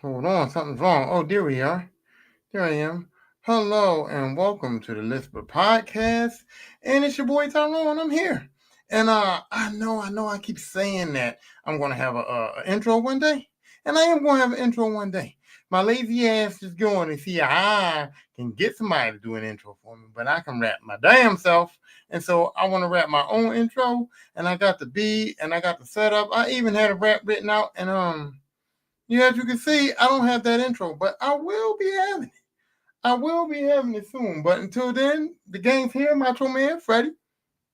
Hold on, something's wrong. Oh, there we are. There I am. Hello and welcome to the Lisper Podcast. And it's your boy Tyrone. I'm here. And I know I keep saying that I'm gonna have a intro one day. And I am gonna have an intro one day. My lazy ass is going and see I can get somebody to do an intro for me, but I can rap my damn self. And so I want to rap my own intro, and I got the beat and I got the setup. I even had a rap written out, and yeah, as you can see, I don't have that intro, but I will be having it. I will be having it soon. But until then, the game's here. Macho Man Freddy,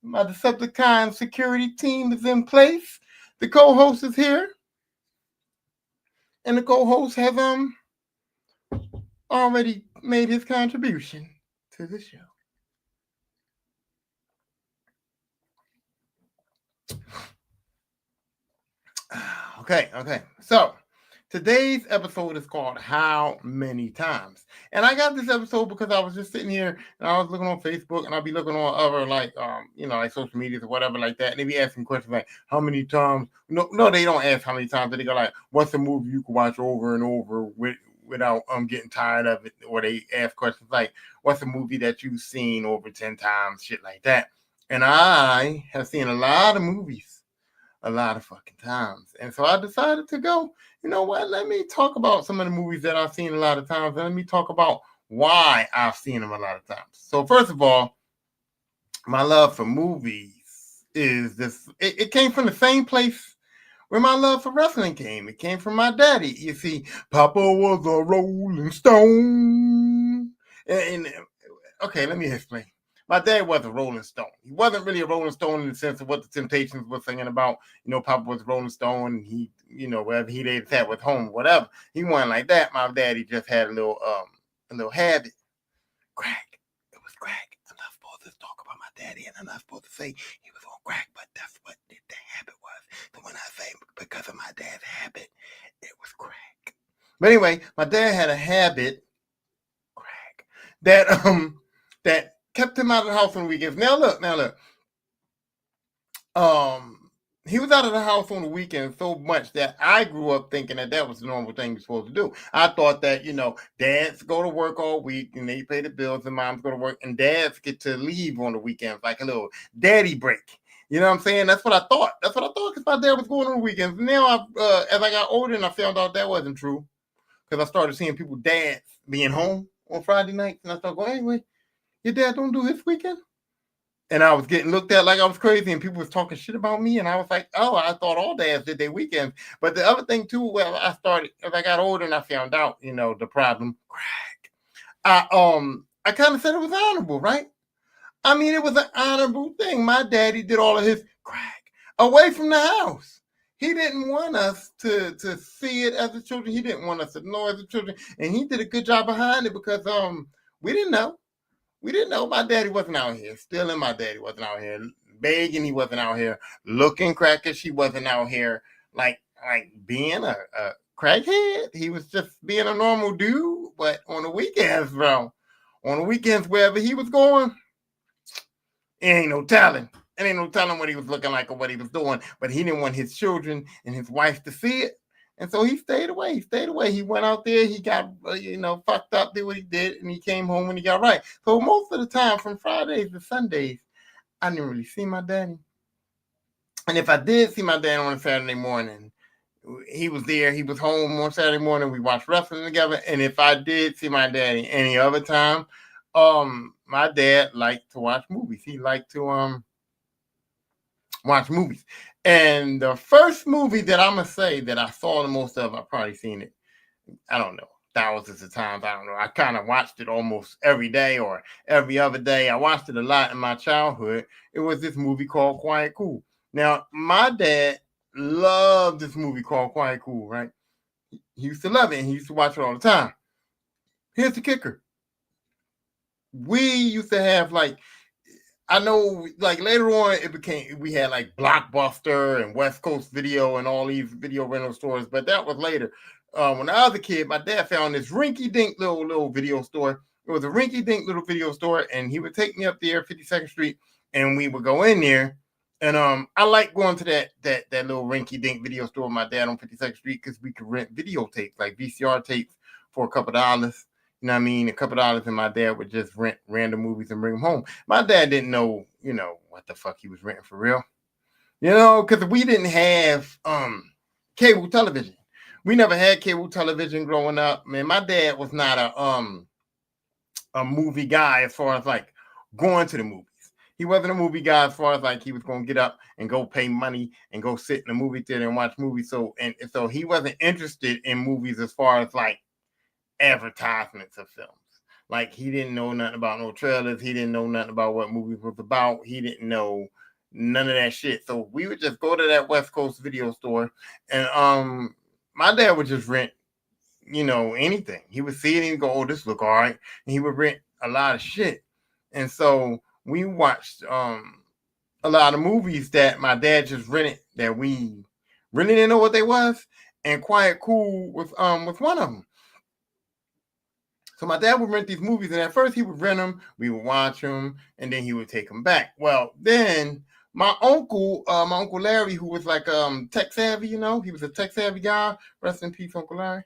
my Decepticon security team is in place. The co-host is here, and the co-host has already made his contribution to the show. Okay. So today's episode is called How Many Times? And I got this episode because I was just sitting here and I was looking on Facebook and I'll be looking on other like social medias or whatever like that. And they be asking questions like how many times? No, they don't ask how many times, but they go like, what's a movie you can watch over and over without getting tired of it? Or they ask questions like, what's a movie that you've seen over 10 times, shit like that. And I have seen a lot of movies a lot of fucking times. And so I decided to go, you know what? Let me talk about some of the movies that I've seen a lot of times. And let me talk about why I've seen them a lot of times. So, first of all, my love for movies is this it came from the same place where my love for wrestling came. It came from my daddy. You see, Papa was a Rolling Stone. And okay, let me explain. My dad was a Rolling Stone. He wasn't really a Rolling Stone in the sense of what the Temptations were singing about. You know, Papa was a Rolling Stone, and he, wherever he laid his hat was home, whatever. He wasn't like that. My daddy just had a little habit. Crack. It was crack. I'm not supposed to talk about my daddy, and I'm not supposed to say he was on crack, but that's what the habit was. So when I say because of my dad's habit, it was crack. But anyway, my dad had a habit, crack, that kept him out of the house on the weekends. Now look. He was out of the house on the weekend so much that I grew up thinking that was the normal thing you're supposed to do. I thought that, dads go to work all week and they pay the bills and moms go to work and dads get to leave on the weekends, like a little daddy break. You know what I'm saying? That's what I thought. That's what I thought because my dad was going on the weekends. Now, as I got older and I found out that wasn't true because I started seeing people, dads, being home on Friday nights. And I started going, anyway, your dad don't do his weekend? And I was getting looked at like I was crazy, and people was talking shit about me. And I was like, "Oh, I thought all dads did their weekends." But the other thing too, well, I started as I got older and I found out, the problem. Crack. I kind of said it was honorable, right? I mean, it was an honorable thing. My daddy did all of his crack away from the house. He didn't want us to see it as the children. He didn't want us to know as the children, and he did a good job behind it because we didn't know. We didn't know my daddy wasn't out here stealing. My daddy wasn't out here begging. He wasn't out here looking crackish. He wasn't out here like being a crackhead. He was just being a normal dude. But on the weekends, bro, on the weekends, wherever he was going, it ain't no telling. It ain't no telling what he was looking like or what he was doing. But he didn't want his children and his wife to see it. And so he stayed away. He stayed away. He went out there. He got, fucked up, did what he did, and he came home when he got right. So most of the time, from Fridays to Sundays, I didn't really see my daddy. And if I did see my dad on a Saturday morning, he was there. He was home on Saturday morning. We watched wrestling together. And if I did see my daddy any other time, my dad liked to watch movies. He liked to watch movies. And the first movie that I'm going to say that I saw the most of, I've probably seen it, I don't know, thousands of times. I don't know. I kind of watched it almost every day or every other day. I watched it a lot in my childhood. It was this movie called Quiet Cool. Now, my dad loved this movie called Quiet Cool, right? He used to love it and he used to watch it all the time. Here's the kicker. We used to have I know, like later on, we had like Blockbuster and West Coast Video and all these video rental stores, but that was later. When I was a kid, my dad found this rinky-dink little video store. It was a rinky-dink little video store, and he would take me up there, 52nd Street, and we would go in there, And I like going to that little rinky dink video store with my dad on 52nd Street because we could rent videotapes, like VCR tapes, for a couple dollars. You know what I mean? A couple dollars, and my dad would just rent random movies and bring them home. My dad didn't know, what the fuck he was renting for real. Because we didn't have cable television. We never had cable television growing up. Man, my dad was not a movie guy as far as like going to the movies. He wasn't a movie guy as far as like he was going to get up and go pay money and go sit in a movie theater and watch movies. So he wasn't interested in movies as far as like advertisements of films. Like he didn't know nothing about no trailers. He didn't know nothing about what movies was about. He didn't know none of that shit. So we would just go to that West Coast video store, and my dad would just rent, anything. He would see it and he'd go, "Oh, this look all right," and he would rent a lot of shit. And so we watched a lot of movies that my dad just rented that we really didn't know what they was, and Quiet Cool was one of them. So my dad would rent these movies, and at first he would rent them, we would watch them, and then he would take them back. Well, then my uncle Larry, who was like tech savvy, he was a tech savvy guy. Rest in peace, Uncle Larry.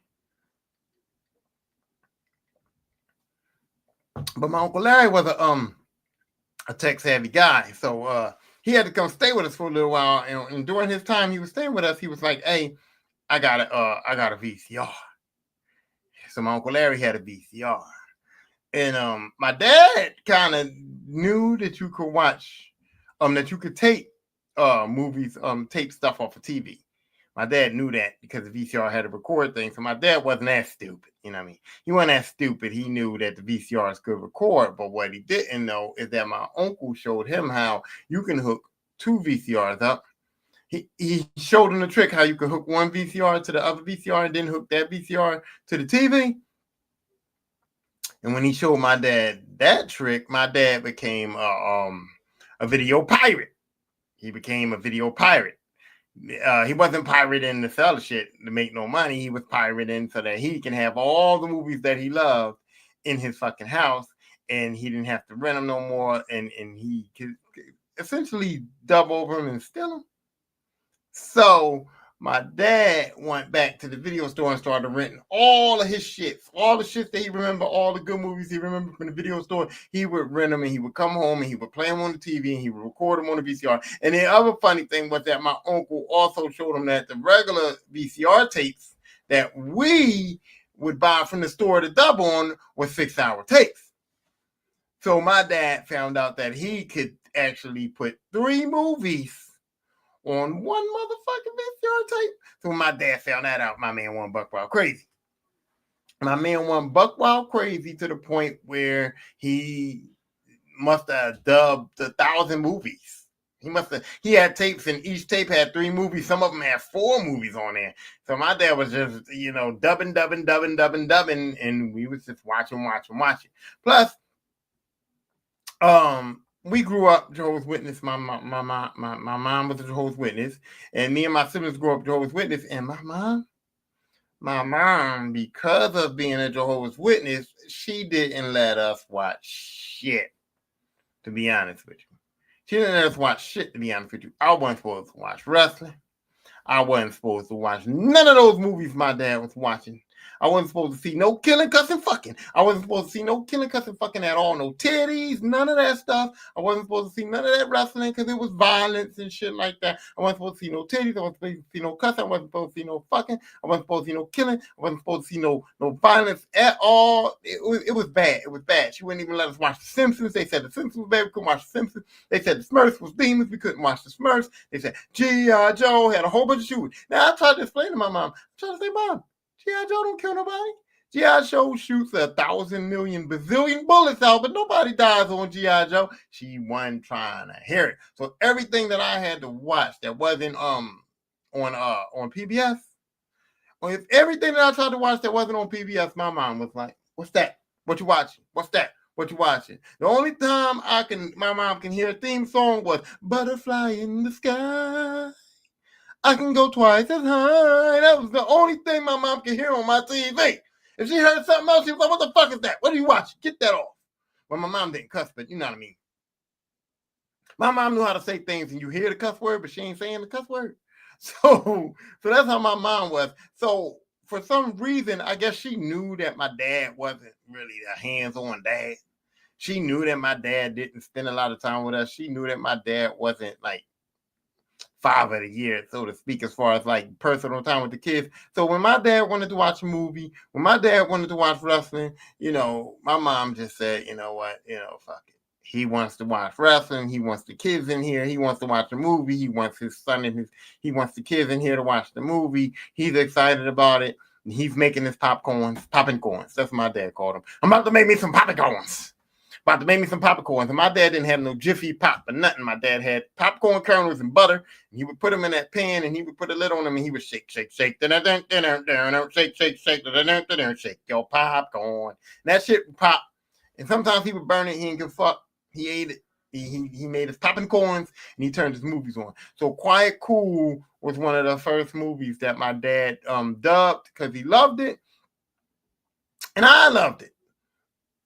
But my Uncle Larry was a tech savvy guy, so he had to come stay with us for a little while. And during his time he was staying with us, he was like, "Hey, I got a VCR." So my Uncle Larry had a VCR, and my dad kind of knew that you could watch, that you could tape movies, tape stuff off of TV. My dad knew that because the VCR had a record thing. So my dad wasn't that stupid. You know what I mean? He wasn't that stupid. He knew that the VCRs could record. But what he didn't know is that my uncle showed him how you can hook two VCRs up. He showed him the trick how you could hook one VCR to the other VCR and then hook that VCR to the TV. And when he showed my dad that trick, my dad became a video pirate. He became a video pirate. He wasn't pirating to sell shit to make no money. He was pirating so that he can have all the movies that he loved in his fucking house, and he didn't have to rent them no more, and he could essentially dub over them and steal them. So my dad went back to the video store and started renting all of his shit, all the shit that he remember, all the good movies he remembered from the video store. He would rent them, and he would come home and he would play them on the TV, and he would record them on the VCR. And the other funny thing was that my uncle also showed him that the regular VCR tapes that we would buy from the store to dub on were 6-hour tapes. So my dad found out that he could actually put 3 movies on one motherfucking VCR tape. So when my dad found that out, my man went buck wild crazy. My man went buck wild crazy to the point where he must have dubbed 1,000 movies. He had tapes, and each tape had 3 movies. Some of them had 4 movies on there. So my dad was just, dubbing, and we was just watching. Plus, we grew up Jehovah's Witness. My mom was a Jehovah's Witness, and me and my siblings grew up Jehovah's Witness. And my mom, because of being a Jehovah's Witness, she didn't let us watch shit. To be honest with you, she didn't let us watch shit. To be honest with you, I wasn't supposed to watch wrestling. I wasn't supposed to watch none of those movies my dad was watching. I wasn't supposed to see no killing, cussing, fucking. I wasn't supposed to see no killing, cussing, fucking at all. No titties, none of that stuff. I wasn't supposed to see none of that wrestling because it was violence and shit like that. I wasn't supposed to see no titties. I wasn't supposed to see no cussing. I wasn't supposed to see no fucking. I wasn't supposed to see no killing. I wasn't supposed to see no violence at all. It was bad. It was bad. She wouldn't even let us watch The Simpsons. They said The Simpsons was bad. We couldn't watch The Simpsons. They said The Smurfs was demons. We couldn't watch The Smurfs. They said G.I. Joe had a whole bunch of shootings. Now I tried to explain to my mom. I tried to say, Mom, G.I. Joe don't kill nobody. G.I. Joe shoots 1,000 million bazillion bullets out, but nobody dies on G.I. Joe. She wasn't trying to hear it. So everything that I had to watch that wasn't on PBS, or if everything that I tried to watch that wasn't on PBS, my mom was like, "What's that? What you watching? What's that? What you watching?" The only time my mom can hear a theme song was "Butterfly in the Sky. I can go twice as high." That was the only thing my mom could hear on my TV. If she heard something else, she was like, "What the fuck is that? What are you watching? Get that off." Well, my mom didn't cuss, but you know what I mean. My mom knew how to say things, and you hear the cuss word, but she ain't saying the cuss word. So that's how my mom was. So for some reason, I guess she knew that my dad wasn't really a hands-on dad. She knew that my dad didn't spend a lot of time with us. She knew that my dad wasn't like father of the year, so to speak, as far as like personal time with the kids. So when my dad wanted to watch a movie, when my dad wanted to watch wrestling, my mom just said, you know what, fuck it. He wants to watch wrestling. He wants the kids in here. He wants to watch a movie. He wants his son and he wants the kids in here to watch the movie. He's excited about it. He's making his popping corns. That's what my dad called them. I'm about to make me some popping corns. About to make me some popcorns. And my dad didn't have no Jiffy Pop or nothing. My dad had popcorn kernels and butter. And he would put them in that pan and he would put a lid on them and he would shake, shake, shake. Shake, shake, shake. Shake your popcorn. And that shit would pop. And sometimes he would burn it. He didn't give a fuck. He ate it. He made his popping corns and he turned his movies on. So Quiet Cool was one of the first movies that my dad dubbed because he loved it. And I loved it.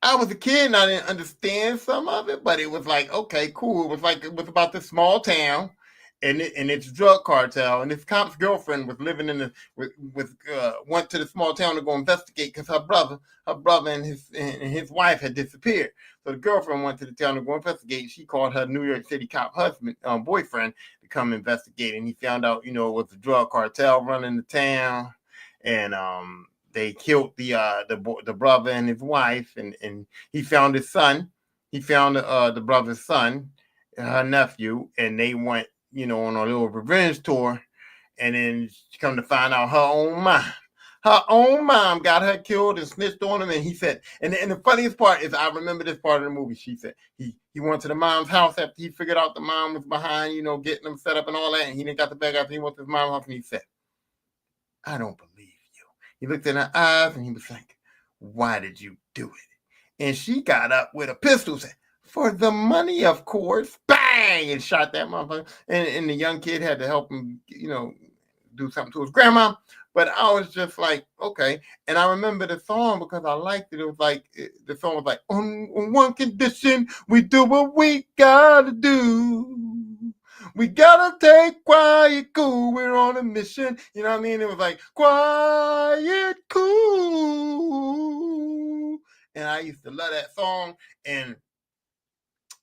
I was a kid and I didn't understand some of it, but it was like, okay, cool. It was about this small town and its drug cartel. And this cop's girlfriend was living in went to the small town to go investigate because her brother and his wife had disappeared. So the girlfriend went to the town to go investigate. She called her New York City cop boyfriend to come investigate. And he found out, it was a drug cartel running the town. And they killed the brother and his wife, and he found his son. He found the brother's son, her nephew, and they went, on a little revenge tour. And then she come to find out her own mom got her killed and snitched on him. And he said, and the funniest part is, I remember this part of the movie. She said he went to the mom's house after he figured out the mom was behind, getting them set up and all that. And he didn't got the bag after he went to his mom's house, and he said, I don't believe. He looked in her eyes and he was like, why did you do it? And she got up with a pistol, said, for the money, of course. Bang! And shot that motherfucker. And the young kid had to help him, do something to his grandma. But I was just like, okay. And I remember the song because I liked it. It was like, the song was like, on one condition, we do what we gotta do. We gotta take quiet cool. We're on a mission. You know what I mean? It was like quiet cool. And I used to love that song. And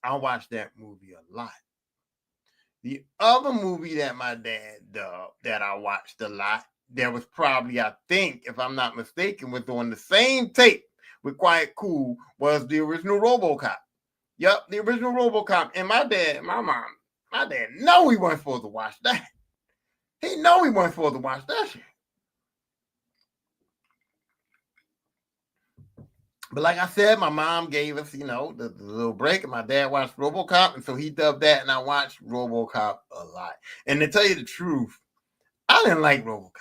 I watched that movie a lot. The other movie that my dad dubbed that I watched a lot, that was probably, I think, if I'm not mistaken, was on the same tape with Quiet Cool, was the original RoboCop. Yep, the original RoboCop. And my dad know he wasn't supposed to watch that. He know he wasn't supposed to watch that shit. But like I said, my mom gave us, the little break, and my dad watched RoboCop, and so he dubbed that, and I watched RoboCop a lot. And to tell you the truth, I didn't like RoboCop.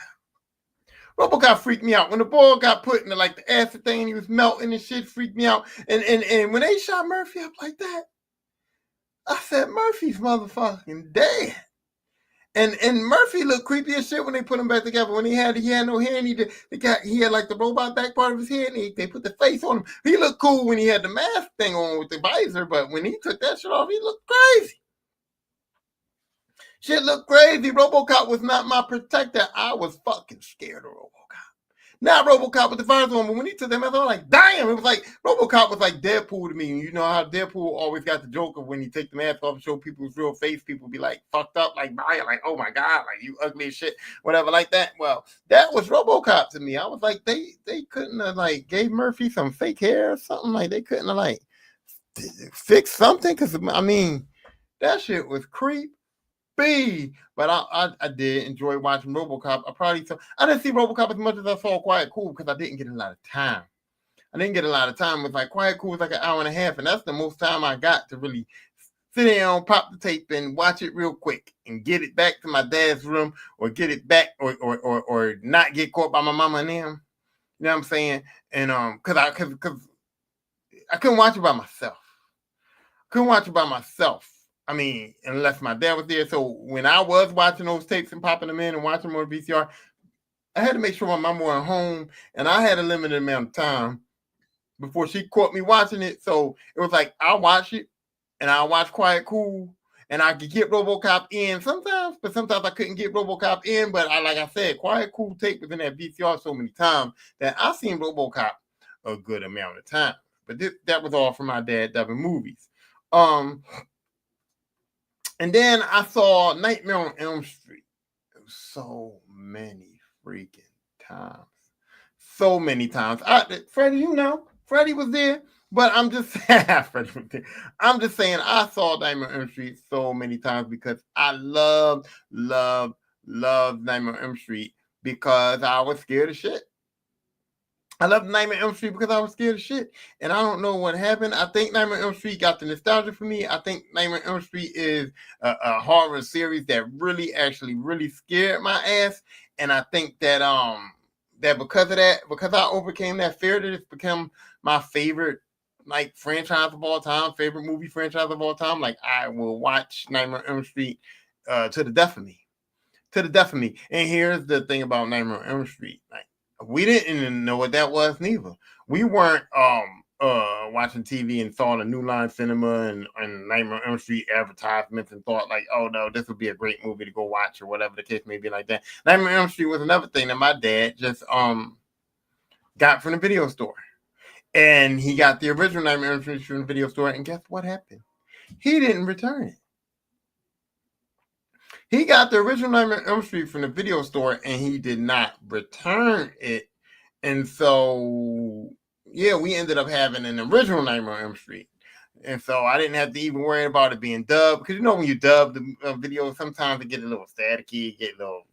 RoboCop freaked me out. When the boy got put in the acid thing, and he was melting and shit, freaked me out. And when they shot Murphy up like that, I said, Murphy's motherfucking dead. And Murphy looked creepy as shit when they put him back together. When he had no hair, and he had like the robot back part of his head, and they put the face on him. He looked cool when he had the mask thing on with the visor, but when he took that shit off, he looked crazy. Shit looked crazy. RoboCop was not my protector. I was fucking scared of RoboCop. Not RoboCop with the visor on, but when he took that mask, I was like, damn! It was like RoboCop was like Deadpool to me. You know how Deadpool always got the joke of when you take the mask off and show people's real face, people be like fucked up, like oh my god, like you ugly as shit, whatever, like that. Well, that was RoboCop to me. I was like, they couldn't have like gave Murphy some fake hair or something, like they couldn't have like fixed something, because I mean that shit was creepy. But I did enjoy watching RoboCop. I didn't see RoboCop as much as I saw Quiet Cool because I didn't get a lot of time. With like Quiet Cool was like an hour and a half, and that's the most time I got to really sit down, pop the tape, and watch it real quick and get it back to my dad's room, or get it back, or not get caught by my mama and them. You know what I'm saying? And because I couldn't watch it by myself. I mean, unless my dad was there. So when I was watching those tapes and popping them in and watching them on VCR, I had to make sure my mom was home, and I had a limited amount of time before she caught me watching it. So it was like, I'll watch it, and I'll watch Quiet Cool, and I could get RoboCop in sometimes, but sometimes I couldn't get RoboCop in. But like I said, Quiet Cool Tape was in that VCR so many times that I seen RoboCop a good amount of time. But that was all from my dad dubbing movies. And then I saw Nightmare on Elm Street so many freaking times. So many times. Freddie, you know, Freddie was there. But I'm just saying, I'm just saying, I saw Nightmare on Elm Street so many times because I love Nightmare on Elm Street because I was scared of shit. I love Nightmare on Elm Street because I was scared of shit. And I don't know what happened. I think Nightmare on Elm Street got the nostalgia for me. I think Nightmare on Elm Street is a horror series that really scared my ass. And I think that that because of that, because I overcame that fear, that it's become my favorite like franchise of all time, favorite movie franchise of all time. Like I will watch Nightmare on Elm Street to the death of me. To the death of me. And here's the thing about Nightmare on Elm Street. Like we didn't even know what that was neither. We weren't watching TV and saw the New Line Cinema and Nightmare on Elm Street advertisements and thought like, oh no, this would be a great movie to go watch or whatever the case may be like that. Nightmare on Elm Street was another thing that my dad just got from the video store. And he got the original Nightmare on Elm Street from the video store, and guess what happened? He didn't return it. He got the original Nightmare on Elm Street from the video store, and he did not return it. And so, yeah, we ended up having an original Nightmare on Elm Street. And so I didn't have to even worry about it being dubbed. Because you know when you dub the video, sometimes it get a little staticky,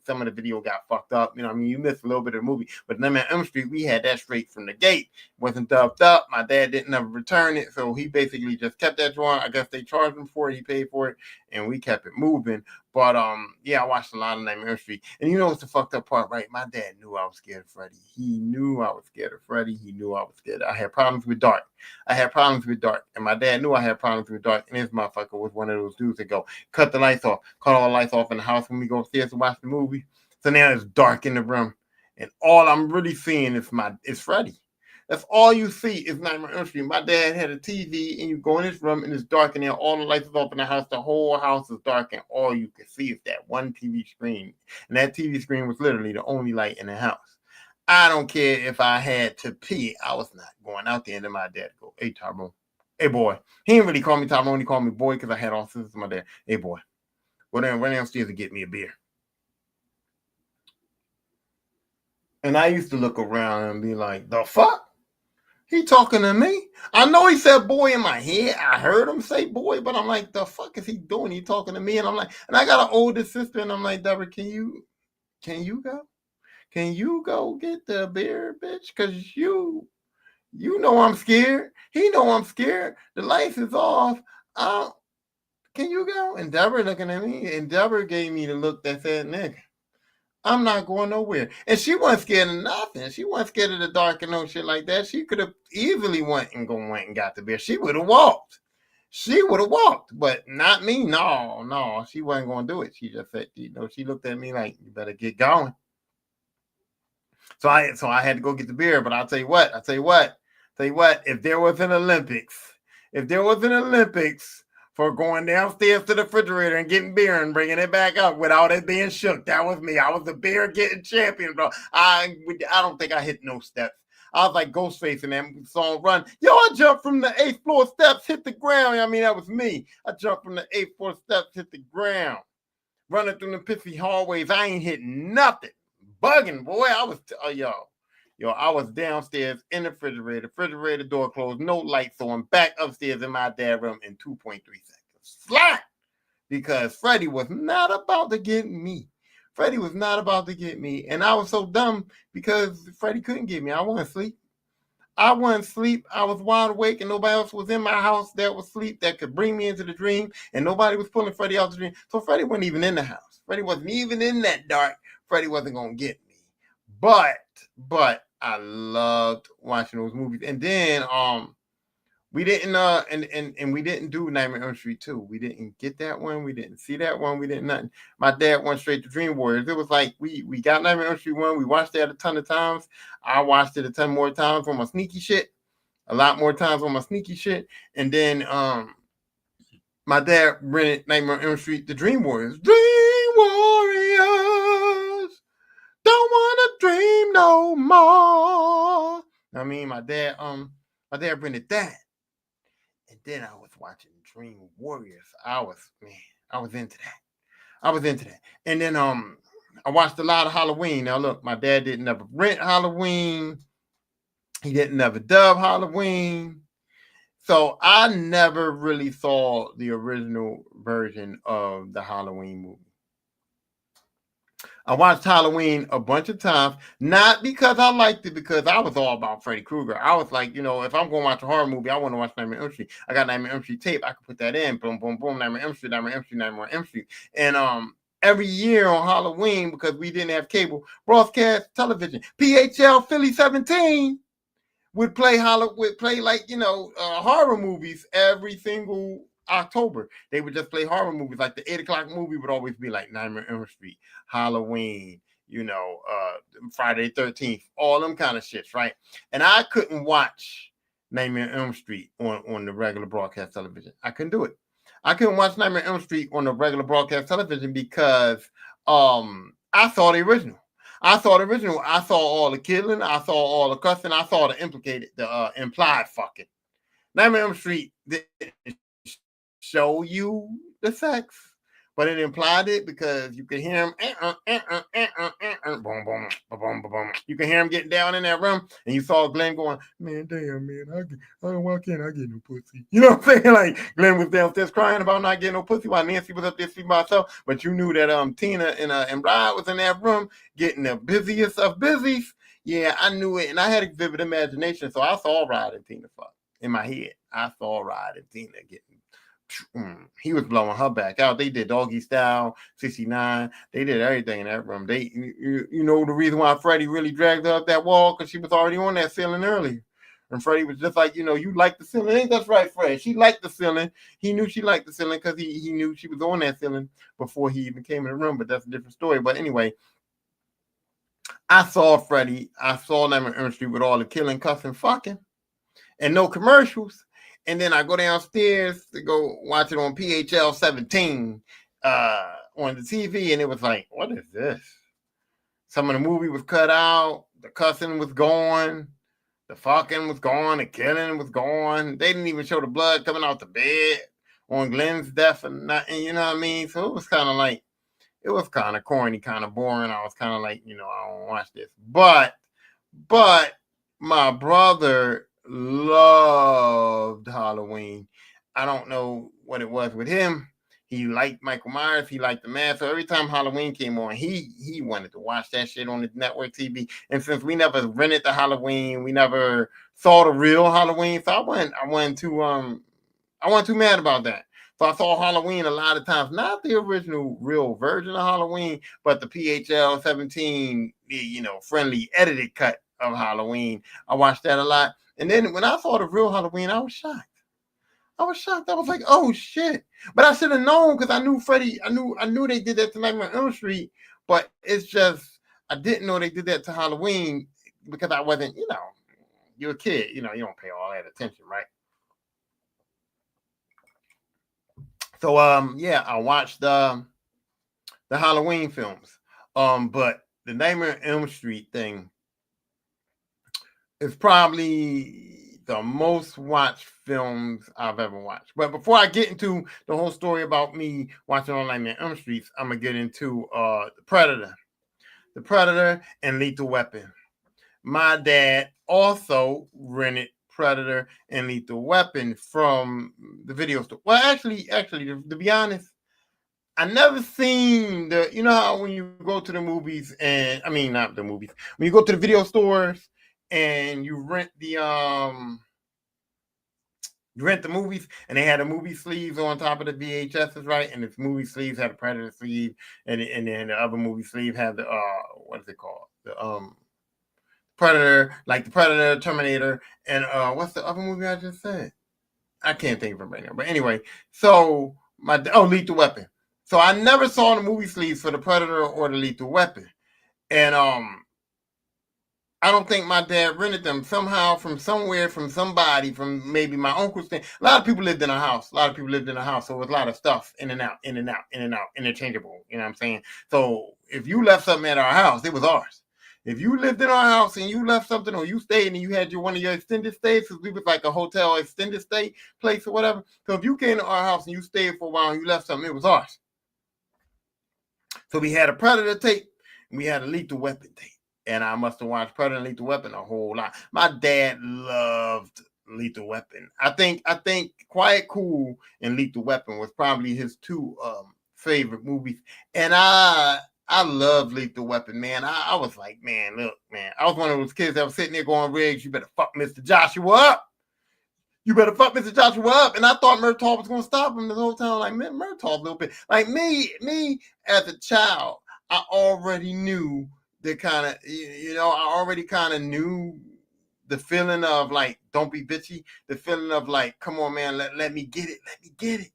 some of the video got fucked up. You know, I mean, you missed a little bit of the movie. But Nightmare on Elm Street, we had that straight from the gate. It wasn't dubbed up. My dad didn't ever return it. So he basically just kept that drawing. I guess they charged him for it. He paid for it. And we kept it moving. But yeah, I watched a lot of Nightmare on Elm Street. And you know what's the fucked up part, right? My dad knew I was scared of Freddy. He knew I was scared of Freddy. He knew I was scared. I had problems with dark. And my dad knew I had problems with dark. And this motherfucker was one of those dudes that go, cut the lights off, cut all the lights off in the house when we go upstairs to watch the movie. So now it's dark in the room. And all I'm really seeing is Freddy. That's all you see is Nightmare on Elm Street. My dad had a TV, and you go in his room, and it's dark in there. All the lights are off in the house. The whole house is dark, and all you can see is that one TV screen. And that TV screen was literally the only light in the house. I don't care if I had to pee. I was not going out there. And then my dad go, hey, Tyrone. Hey, boy. He didn't really call me Tyrone. He called me boy because I had all sisters. My dad, hey, boy. Well, then run downstairs and get me a beer. And I used to look around and be like, the fuck? He talking to me? I know he said boy in my head. I heard him say boy, but I'm like, the fuck is he doing? He talking to me, and I'm like, and I got an older sister, and I'm like, Deborah, can you go? Can you go get the beer, bitch? Cause you know I'm scared. He know I'm scared. The lights is off. Can you go? And Deborah looking at me, and Deborah gave me the look that said, nigga, I'm not going nowhere. And she wasn't scared of nothing. She wasn't scared of the dark and no shit like that. She could have easily went and got the beer. She would have walked. But not me. No, she wasn't going to do it. She just said, she looked at me like, you better get going. So I had to go get the beer. But I'll tell you what, if there was an Olympics for going downstairs to the refrigerator and getting beer and bringing it back up without it being shook, that was me. I was the beer getting champion, bro. I don't think I hit no steps. I was like Ghostface in that song Run. Yo, I jumped from the 8th floor steps, hit the ground. I mean, that was me. I jumped from the 8th floor steps, hit the ground. Running through the pissy hallways. I ain't hitting nothing. Bugging, boy. I was downstairs in the refrigerator door closed, no lights on, back upstairs in my dad's room in 2.3 seconds. Flat! Because Freddie was not about to get me. And I was so dumb because Freddie couldn't get me. I wasn't asleep. I was wide awake, and nobody else was in my house that was asleep that could bring me into the dream, and nobody was pulling Freddie out the dream. So Freddie wasn't even in the house. Freddie wasn't even in that dark. Freddie wasn't going to get me. But I loved watching those movies. And then we didn't and we didn't do Nightmare on Elm Street 2. We didn't get that one. We didn't see that one. We didn't nothing. My dad went straight to Dream Warriors. It was like we got Nightmare on Elm Street 1. We watched that a ton of times. I watched it a ton more times on my sneaky shit. A lot more times on my sneaky shit. And then my dad rented Nightmare on Elm Street, The Dream Warriors. Dream Warriors, don't wanna dream no more. I mean, my dad rented that, and then I was watching Dream Warriors. I was into that. And then I watched a lot of Halloween. Now look, my dad didn't never rent Halloween. He didn't never dub Halloween. So I never really saw the original version of the Halloween movie. I watched Halloween a bunch of times, not because I liked it, because I was all about Freddy Krueger. I was like, if I'm going to watch a horror movie, I want to watch Nightmare on Elm Street. I got Nightmare on Elm Street tape. I could put that in. Boom, boom, boom. Nightmare on Elm Street, Nightmare on Elm Street, Nightmare on Elm Street. And every year on Halloween, because we didn't have cable, broadcast television, PHL Philly 17 would play like horror movies every single October. They would just play horror movies. Like the 8:00 movie would always be like Nightmare on Elm Street, Halloween, Friday the 13th, all them kind of shits, right? And I couldn't watch Nightmare on Elm Street on the regular broadcast television. I couldn't do it. I couldn't watch Nightmare on Elm Street on the regular broadcast television because I saw the original. I saw all the killing. I saw all the cussing. I saw the implied fucking. Nightmare on Elm Street didn't show you the sex, but it implied it because you could hear him. Boom, boom, boom, boom. You can hear him getting down in that room, and you saw Glenn going, "Man, damn, man, why can't I get no pussy?" You know what I'm saying? Like Glenn was downstairs crying about not getting no pussy while Nancy was up there sleeping by herself. But you knew that Tina and Bride was in that room getting the busiest of busies. Yeah, I knew it, and I had a vivid imagination, so I saw Rod and Tina fuck in my head. I saw Rod and Tina getting. He was blowing her back out. They did Doggy Style, 69. They did everything in that room. The reason why Freddie really dragged her up that wall, because she was already on that ceiling earlier. And Freddie was just like, you like the ceiling. Ain't that right, Fred? She liked the ceiling. He knew she liked the ceiling because he knew she was on that ceiling before he even came in the room. But that's a different story. But anyway, I saw Freddie. I saw Nightmare on Elm Street with all the killing, cussing, fucking, and no commercials. And then I go downstairs to go watch it on PHL 17 on the TV, and it was like, what is this? Some of the movie was cut out, the cussing was gone, the fucking was gone, the killing was gone. They didn't even show the blood coming out the bed on Glenn's death and nothing, you know what I mean? So it was kind of corny, kind of boring. I was kind of like, I don't watch this. But my brother loved Halloween. I don't know what it was with him. He liked Michael Myers. He liked the mask. So every time Halloween came on, he wanted to watch that shit on the network TV. And since we never rented the Halloween, we never saw the real Halloween. So I wasn't too mad about that. So I saw Halloween a lot of times, not the original real version of Halloween, but the PHL 17, friendly edited cut of Halloween. I watched that a lot. And then when I saw the real Halloween, I was shocked. I was like, oh shit. But I should have known because I knew Freddie. I knew they did that to Nightmare on Elm Street. But it's just I didn't know they did that to Halloween because I wasn't, you're a kid, you don't pay all that attention, right? So I watched the Halloween films. But the Nightmare on Elm Street thing is probably the most watched films I've ever watched. But before I get into the whole story about me watching on Nightmare on Elm Street, I'm gonna get into the Predator and Lethal Weapon. My dad also rented Predator and Lethal Weapon from the video store. Well, actually, to be honest, I never seen how when you go to the movies and not the movies, when you go to the video stores and you rent the movies and they had the movie sleeves on top of the VHSs, right? And the movie sleeves had a Predator sleeve, and then the other movie sleeve had the what is it called? The Predator, like the Predator, Terminator, and what's the other movie I just said? I can't think of it right now. But anyway, so Lethal Weapon. So I never saw the movie sleeves for the Predator or the Lethal Weapon. And I don't think my dad rented them. Somehow, from somewhere, from somebody, from maybe my uncle's thing. A lot of people lived in a house. A lot of people lived in a house. So it was a lot of stuff in and out, in and out, in and out, interchangeable. You know what I'm saying? So if you left something at our house, it was ours. If you lived in our house and you left something, or you stayed and you had one of your extended stays, because we was like a hotel extended stay place or whatever. So if you came to our house and you stayed for a while and you left something, it was ours. So we had a Predator tape and we had a Lethal Weapon tape. And I must have watched Predator and Lethal Weapon a whole lot. My dad loved Lethal Weapon. I think Quiet Cool and Lethal Weapon was probably his two favorite movies. And I love Lethal Weapon, man. I was like, man, look, man. I was one of those kids that was sitting there going, Riggs, you better fuck Mr. Joshua up. You better fuck Mr. Joshua up. And I thought Murtaugh was going to stop him the whole time. Like, man, Murtaugh a little bit. Like me as a child, I already knew the kind of, I already kind of knew the feeling of like, don't be bitchy. The feeling of like, come on, man, let me get it. Let me get it.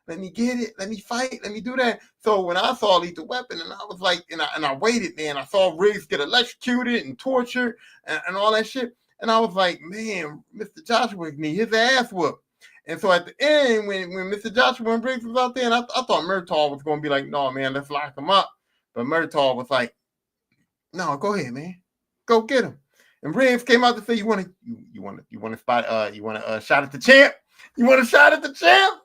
Let me get it. Let me fight. Let me do that. So when I saw Lethal Weapon, and I was like, and I waited, man. I saw Riggs get electrocuted and tortured and all that shit. And I was like, man, Mr. Joshua need his ass whooped. And so at the end, when Mr. Joshua and Briggs was out there, and I thought Murtaugh was going to be like, no, man, let's lock him up. But Murtaugh was like, no, go ahead, man. Go get him. And Briggs came out to say, you want to spot, you want a shot at the champ? You want a shot at the champ?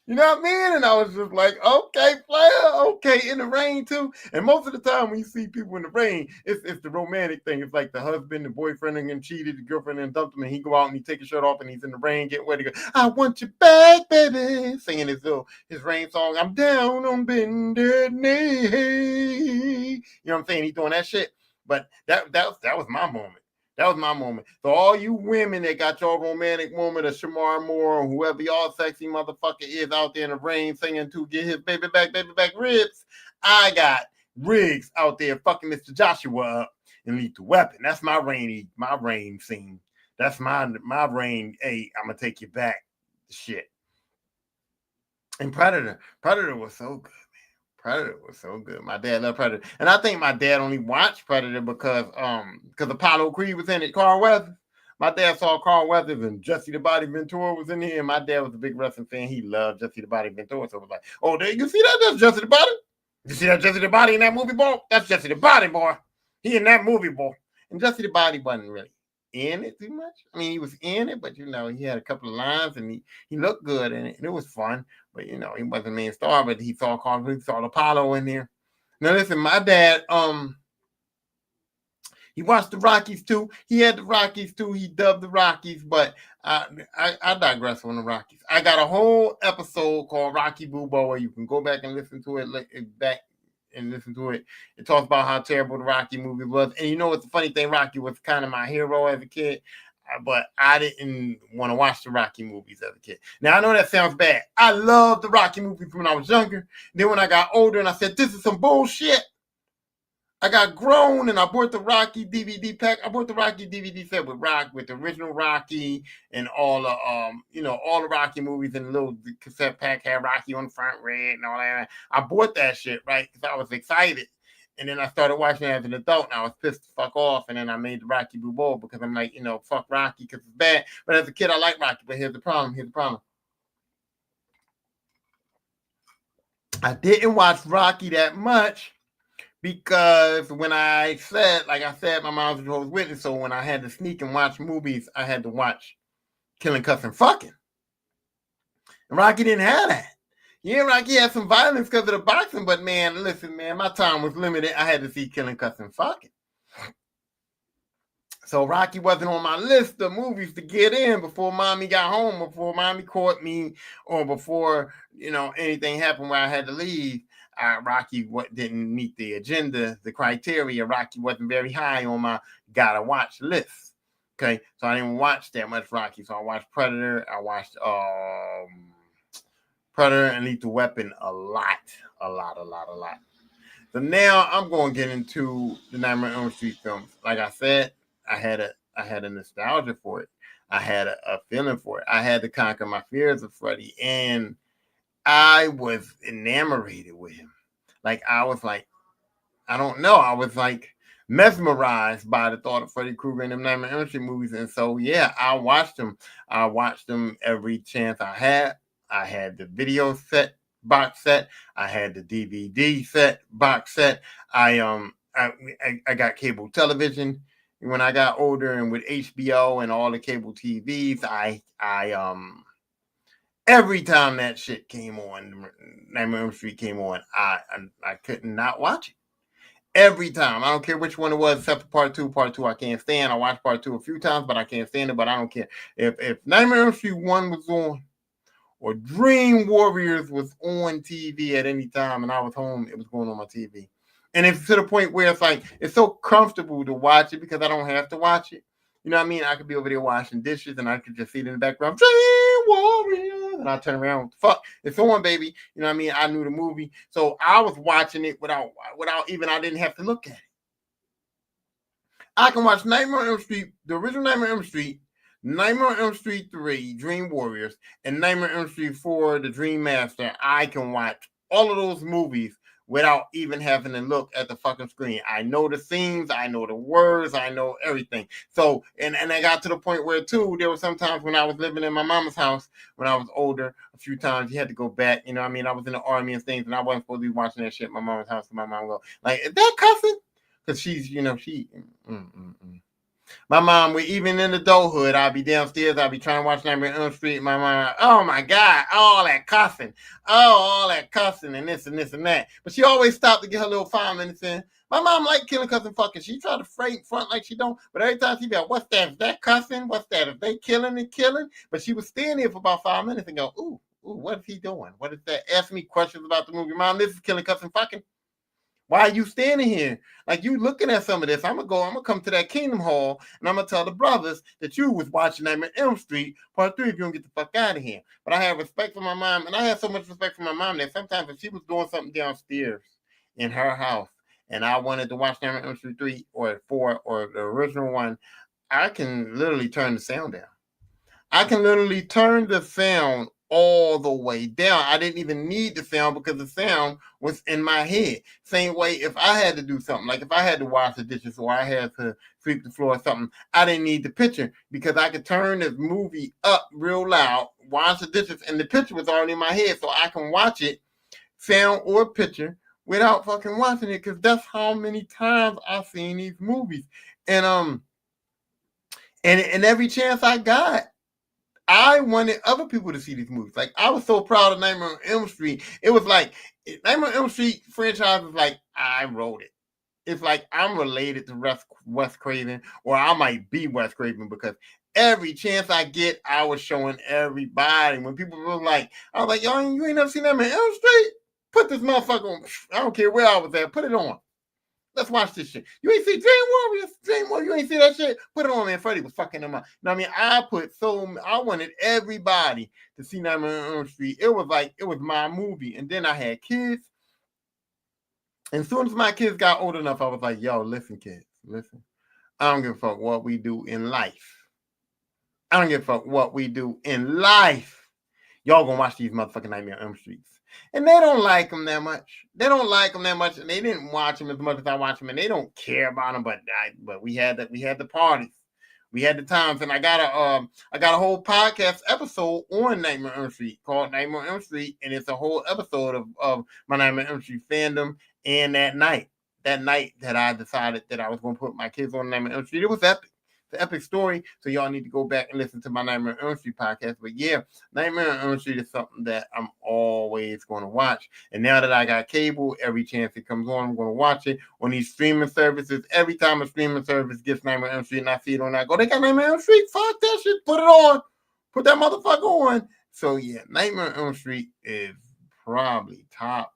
You know what I mean? And I was just like, okay, player, okay, in the rain too. And most of the time when you see people in the rain, it's the romantic thing. It's like the husband, the boyfriend, and cheated, the girlfriend, and dumped him, and he go out and he take his shirt off, and he's in the rain, getting ready to go, I want you back, baby, singing his rain song. I'm down on bended knee. You know what I'm saying? He's doing that shit. But that was my moment. That was my moment. So all you women that got your romantic moment of Shamar Moore or whoever y'all sexy motherfucker is out there in the rain singing to get his baby back ribs, I got Riggs out there fucking Mr. Joshua up in Lethal Weapon. That's my rain scene. That's my rain. Hey, I'm gonna take you back. Shit. And Predator was so good. Predator was so good. My dad loved Predator. And I think my dad only watched Predator because Apollo Creed was in it, Carl Weathers. My dad saw Carl Weathers and Jesse the Body Ventura was in here. And my dad was a big wrestling fan. He loved Jesse the Body Ventura. So it was like, oh, there you see that? That's Jesse the Body. You see that Jesse the Body in that movie, boy? That's Jesse the Body, boy. He in that movie, boy. And Jesse the Body wasn't really in it too much. I mean, he was in it, but he had a couple of lines and he looked good in it, and it was fun. But he wasn't the main star. But he saw Apollo in there. Now listen, my dad, he watched the Rockies too. He had the Rockies too. He dubbed the Rockies, but I digress on the Rockies. I got a whole episode called Rocky Balboa. You can go back and listen to it It talks about how terrible the Rocky movie was. And you know what's the funny thing? Rocky was kind of my hero as a kid, but I didn't want to watch the Rocky movies as a kid. Now, I know that sounds bad. I loved the Rocky movies when I was younger. Then when I got older and I said, this is some bullshit, I got grown and I bought the Rocky DVD pack. I bought the Rocky DVD set with the original Rocky and all the all the Rocky movies, and the little cassette pack had Rocky on the front, red and all that. I bought that shit, right? Because I was excited. And then I started watching it as an adult, and I was pissed the fuck off. And then I made the Rocky Balboa because I'm like, fuck Rocky because it's bad. But as a kid, I like Rocky. But here's the problem. I didn't watch Rocky that much because when I said, my mom was a Jehovah's Witness. So when I had to sneak and watch movies, I had to watch Killing, Cussing, Fucking. And Rocky didn't have that. Yeah, Rocky had some violence because of the boxing, but man, listen, man, my time was limited. I had to see Killing, Cussing, Fucking. So Rocky wasn't on my list of movies to get in before mommy got home, before mommy caught me, or before, anything happened where I had to leave. Rocky didn't meet the agenda, the criteria. Rocky wasn't very high on my gotta watch list. Okay, so I didn't watch that much Rocky. So I watched Predator. I watched Predator and Lethal Weapon a lot. So now I'm going to get into the Nightmare on Elm Street films. Like I said, I had a nostalgia for it. I had a feeling for it. I had to conquer my fears of Freddy, and I was enamored with him. Like I was like, I don't know. I was like, mesmerized by the thought of Freddy Krueger and them Nightmare on Elm Street movies. And so, yeah, I watched them. I watched them every chance I had. I had the video set box set. I had the DVD set box set. I got cable television when I got older, and with HBO and all the cable TVs, every time that shit came on, Nightmare on Elm Street came on, I could not watch it. Every time. I don't care which one it was, except for part two. Part two I can't stand. I watched part two a few times, but I can't stand it. But I don't care. If Nightmare on Elm Street 1 was on, or Dream Warriors was on TV at any time and I was home, it was going on my TV. And it's to the point where it's like, it's so comfortable to watch it because I don't have to watch it. You know what I mean? I could be over there washing dishes and I could just see it in the background, Dream Warriors, and I turn around, fuck, it's on, baby. You know what I mean? I knew the movie. So I was watching it without even, I didn't have to look at it. I can watch Nightmare on Elm Street, the original Nightmare on Elm Street, Nightmare on Elm Street 3, Dream Warriors, and Nightmare on Elm Street 4, The Dream Master. I can watch all of those movies without even having to look at the fucking screen. I know the scenes, I know the words, I know everything. So, and I got to the point where, too, there were some times when I was living in my mama's house when I was older, a few times you had to go back. You know what I mean? I was in the army and things, and I wasn't supposed to be watching that shit at my mama's house. And my mom go, like, is that cussing? Because she's, my mom, even in adulthood, I'd be downstairs, I'd be trying to watch Nightmare on Elm Street. My mom, oh my God, all that cussing. Oh, all that cussing and this and this and that. But she always stopped to get her little 5 minutes in. My mom liked killing, cussing, fucking. She tried to front like she don't. But every time she be like, what's that? Is that cussing? What's that? Is they killing and killing? But she was staying there for about 5 minutes and go, ooh, what is he doing? What is that? Ask me questions about the movie. Mom, this is killing, cussing, fucking. Why are you standing here? Like, you looking at some of this. I'm gonna come to that Kingdom Hall and I'm gonna tell the brothers that you was watching Nightmare on Elm Street part 3 if you don't get the fuck out of here. But I have respect for my mom, and I have so much respect for my mom that sometimes if she was doing something downstairs in her house and I wanted to watch Nightmare on Elm Street 3 or 4 or the original one, I can literally turn the sound down. I can literally turn the sound all the way down. I didn't even need the sound because the sound was in my head. Same way, if I had to do something, like if I had to wash the dishes or I had to sweep the floor or something, I didn't need the picture because I could turn this movie up real loud, wash the dishes, and the picture was already in my head, so I can watch it, sound or picture, without fucking watching it, because that's how many times I've seen these movies. And every chance I got, I wanted other people to see these movies. Like, I was so proud of Nightmare on Elm Street. It was like, Nightmare on Elm Street franchise was like, I wrote it. It's like I'm related to Wes Craven, or I might be Wes Craven, because every chance I get, I was showing everybody. When people were like, I was like, yo, you ain't never seen Nightmare on Elm Street? Put this motherfucker on. I don't care where I was at. Put it on. Let's watch this shit. You ain't see Dream Warriors? You ain't see that shit? Put it on, man. Freddie was fucking them up. You know what I mean? I wanted everybody to see Nightmare on Elm Street. It was like, it was my movie. And then I had kids. And as soon as my kids got old enough, I was like, yo, listen, kids, listen. I don't give a fuck what we do in life. I don't give a fuck what we do in life. Y'all gonna watch these motherfucking Nightmare on Elm Streets. And they don't like them that much. They don't like them that much, and they didn't watch them as much as I watch them, and they don't care about them. But we had the parties, we had the times, and I got a whole podcast episode on Nightmare on Elm Street called Nightmare on Elm Street, and it's a whole episode of my Nightmare on Elm Street fandom. And that night that I decided that I was going to put my kids on Nightmare on Elm Street, it was epic. The epic story. So y'all need to go back and listen to my Nightmare on Elm Street podcast. But yeah, Nightmare on Elm Street is something that I'm always going to watch. And now that I got cable, every chance it comes on, I'm going to watch it on these streaming services. Every time a streaming service gets Nightmare on Elm Street and I see it on, I go, they got Nightmare on Elm Street. Fuck that shit. Put it on. Put that motherfucker on. So yeah, Nightmare on Elm Street is probably top.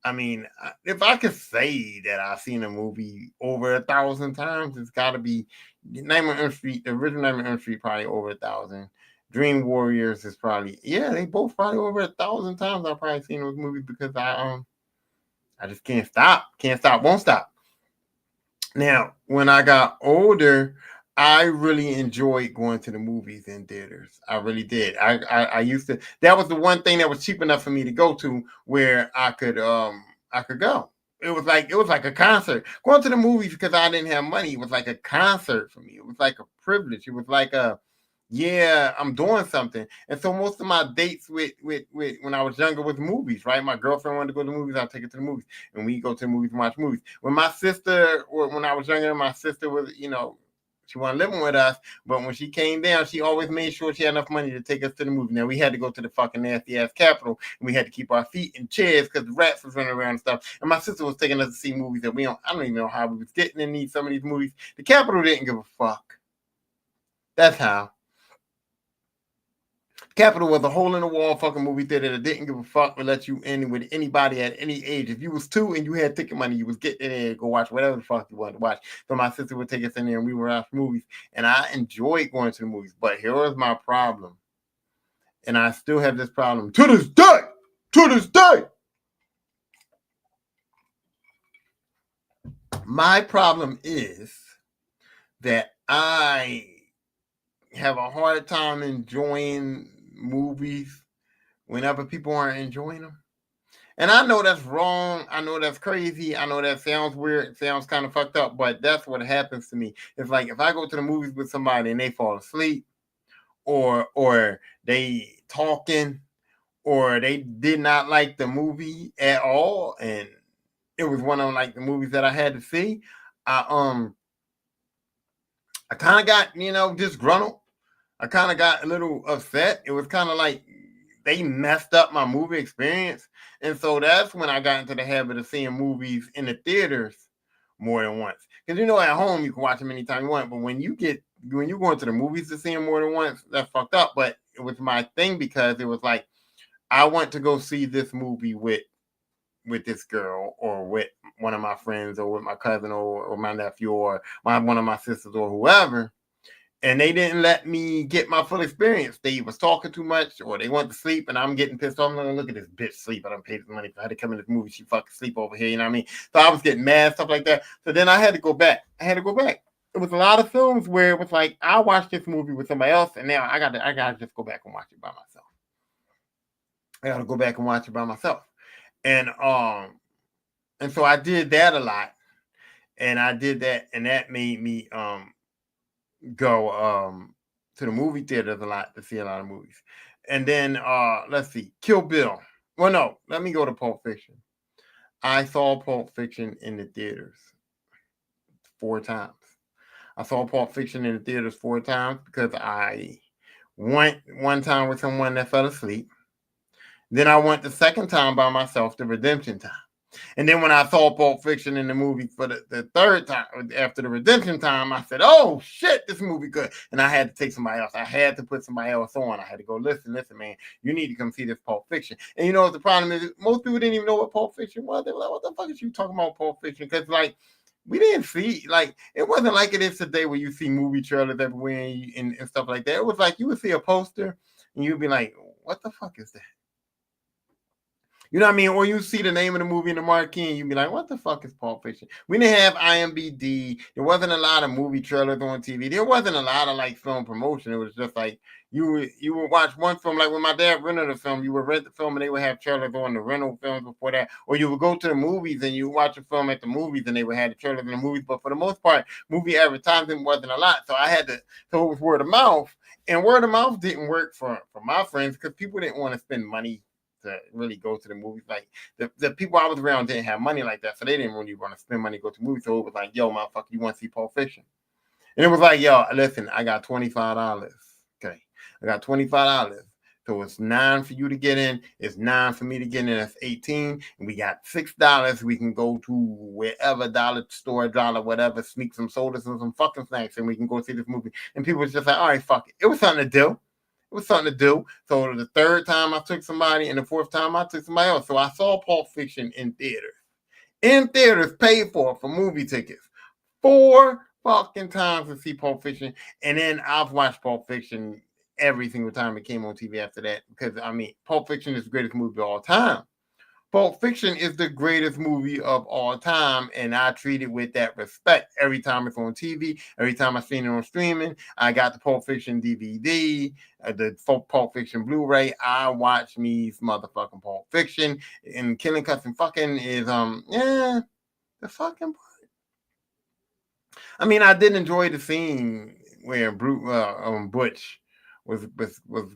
I mean, if I could say that I've seen a movie over 1,000 times, it's got to be Nightmare on Elm Street. The original Nightmare on Elm Street probably over 1,000. Dream Warriors is probably, yeah, they both probably over 1,000 times. I've probably seen those movies because I just can't stop, won't stop. Now, when I got older, I really enjoyed going to the movies in theaters. I really did. I used to. That was the one thing that was cheap enough for me to go to, where I could go. it was like a concert. Going to the movies because I didn't have money. It was like a concert for me. It was like a privilege. It was like a yeah, I'm doing something. And so most of my dates with when I was younger was movies, right? My girlfriend wanted to go to the movies, I'll take her to the movies. And we go to the movies and watch movies. When my sister, when I was younger, my sister was, she wasn't living with us, but when she came down, she always made sure she had enough money to take us to the movie. Now we had to go to the fucking nasty ass Capitol, and we had to keep our feet in chairs because the rats was running around and stuff. And my sister was taking us to see movies that I don't even know how we was getting in some of these movies. The Capitol didn't give a fuck. That's how. Capitol was a hole in the wall fucking movie theater that didn't give a fuck to let you in with anybody at any age. If you was 2 and you had ticket money, you was getting in there to go watch whatever the fuck you wanted to watch. So my sister would take us in there and we would watch movies. And I enjoyed going to the movies. But here was my problem. And I still have this problem to this day. To this day. My problem is that I have a hard time enjoying movies whenever people aren't enjoying them. And I know that's wrong. I know that's crazy. I know that sounds weird. It sounds kind of fucked up, but that's what happens to me. It's like if I go to the movies with somebody and they fall asleep or they talking or they did not like the movie at all and it was one of like the movies that I had to see, I kind of got, disgruntled. I kind of got a little upset. It was kind of like they messed up my movie experience. And so that's when I got into the habit of seeing movies in the theaters more than once. Because at home you can watch them anytime you want. But when you go into the movies to see them more than once, that's fucked up. But it was my thing because it was like I want to go see this movie with this girl or with one of my friends or with my cousin or my nephew or one of my sisters or whoever. And they didn't let me get my full experience. They was talking too much or they went to sleep and I'm getting pissed off. I'm like, look at this bitch sleep. I don't pay this money for her to come in this movie. She fucking sleep over here. You know what I mean? So I was getting mad, stuff like that. So then I had to go back. It was a lot of films where it was like, I watched this movie with somebody else and now I gotta just go back and watch it by myself. I gotta go back and watch it by myself. And so I did that a lot. And I did that and that made me go to the movie theaters a lot to see a lot of movies. And then let's see, Kill Bill. Well, no, let me go to Pulp Fiction. I saw Pulp Fiction in the theaters 4 times. I saw Pulp Fiction in the theaters 4 times because I went one time with someone that fell asleep. Then I went the second time by myself, the redemption time. And then when I saw Pulp Fiction in the movie for the third time, after the redemption time, I said, oh, shit, this movie good. And I had to take somebody else. I had to put somebody else on. I had to go, listen, man, you need to come see this Pulp Fiction. And you know what the problem is? Most people didn't even know what Pulp Fiction was. They were like, what the fuck is you talking about Pulp Fiction? Because, like, we didn't see, like, it wasn't like it is today where you see movie trailers everywhere and stuff like that. It was like you would see a poster and you'd be like, what the fuck is that? You know what I mean? Or you see the name of the movie in the marquee and you be like, what the fuck is Pulp Fiction? We didn't have IMDb. There wasn't a lot of movie trailers on TV. There wasn't a lot of like film promotion. It was just like you would watch one film. Like when my dad rented a film, you would rent the film and they would have trailers on the rental films before that. Or you would go to the movies and you watch a film at the movies and they would have the trailers in the movies. But for the most part, movie advertising wasn't a lot. So so it was word of mouth. And word of mouth didn't work for my friends because people didn't want to spend money to really go to the movies. Like the people I was around didn't have money like that, so they didn't really want to spend money to go to movies. So it was like, yo, motherfucker, you want to see Pulp Fiction? And it was like, yo, listen, I got $25. Okay, I got $25. So it's $9 for you to get in. It's $9 for me to get in. That's $18. And we got $6. We can go to wherever, dollar store, whatever, sneak some sodas and some fucking snacks, and we can go see this movie. And people was just like, all right, fuck it. It was something to do. It was something to do. So the third time I took somebody and the fourth time I took somebody else. So I saw Pulp Fiction in theaters. In theaters, paid for movie tickets. 4 fucking times to see Pulp Fiction. And then I've watched Pulp Fiction every single time it came on TV after that. Because, I mean, Pulp Fiction is the greatest movie of all time. Pulp Fiction is the greatest movie of all time, and I treat it with that respect every time it's on TV, every time I've seen it on streaming. I got the Pulp Fiction DVD, the Pulp Fiction Blu-ray. I watch me motherfucking Pulp Fiction, and Killing Cussing Fucking is, The fucking part. I mean, I did enjoy the scene where Butch was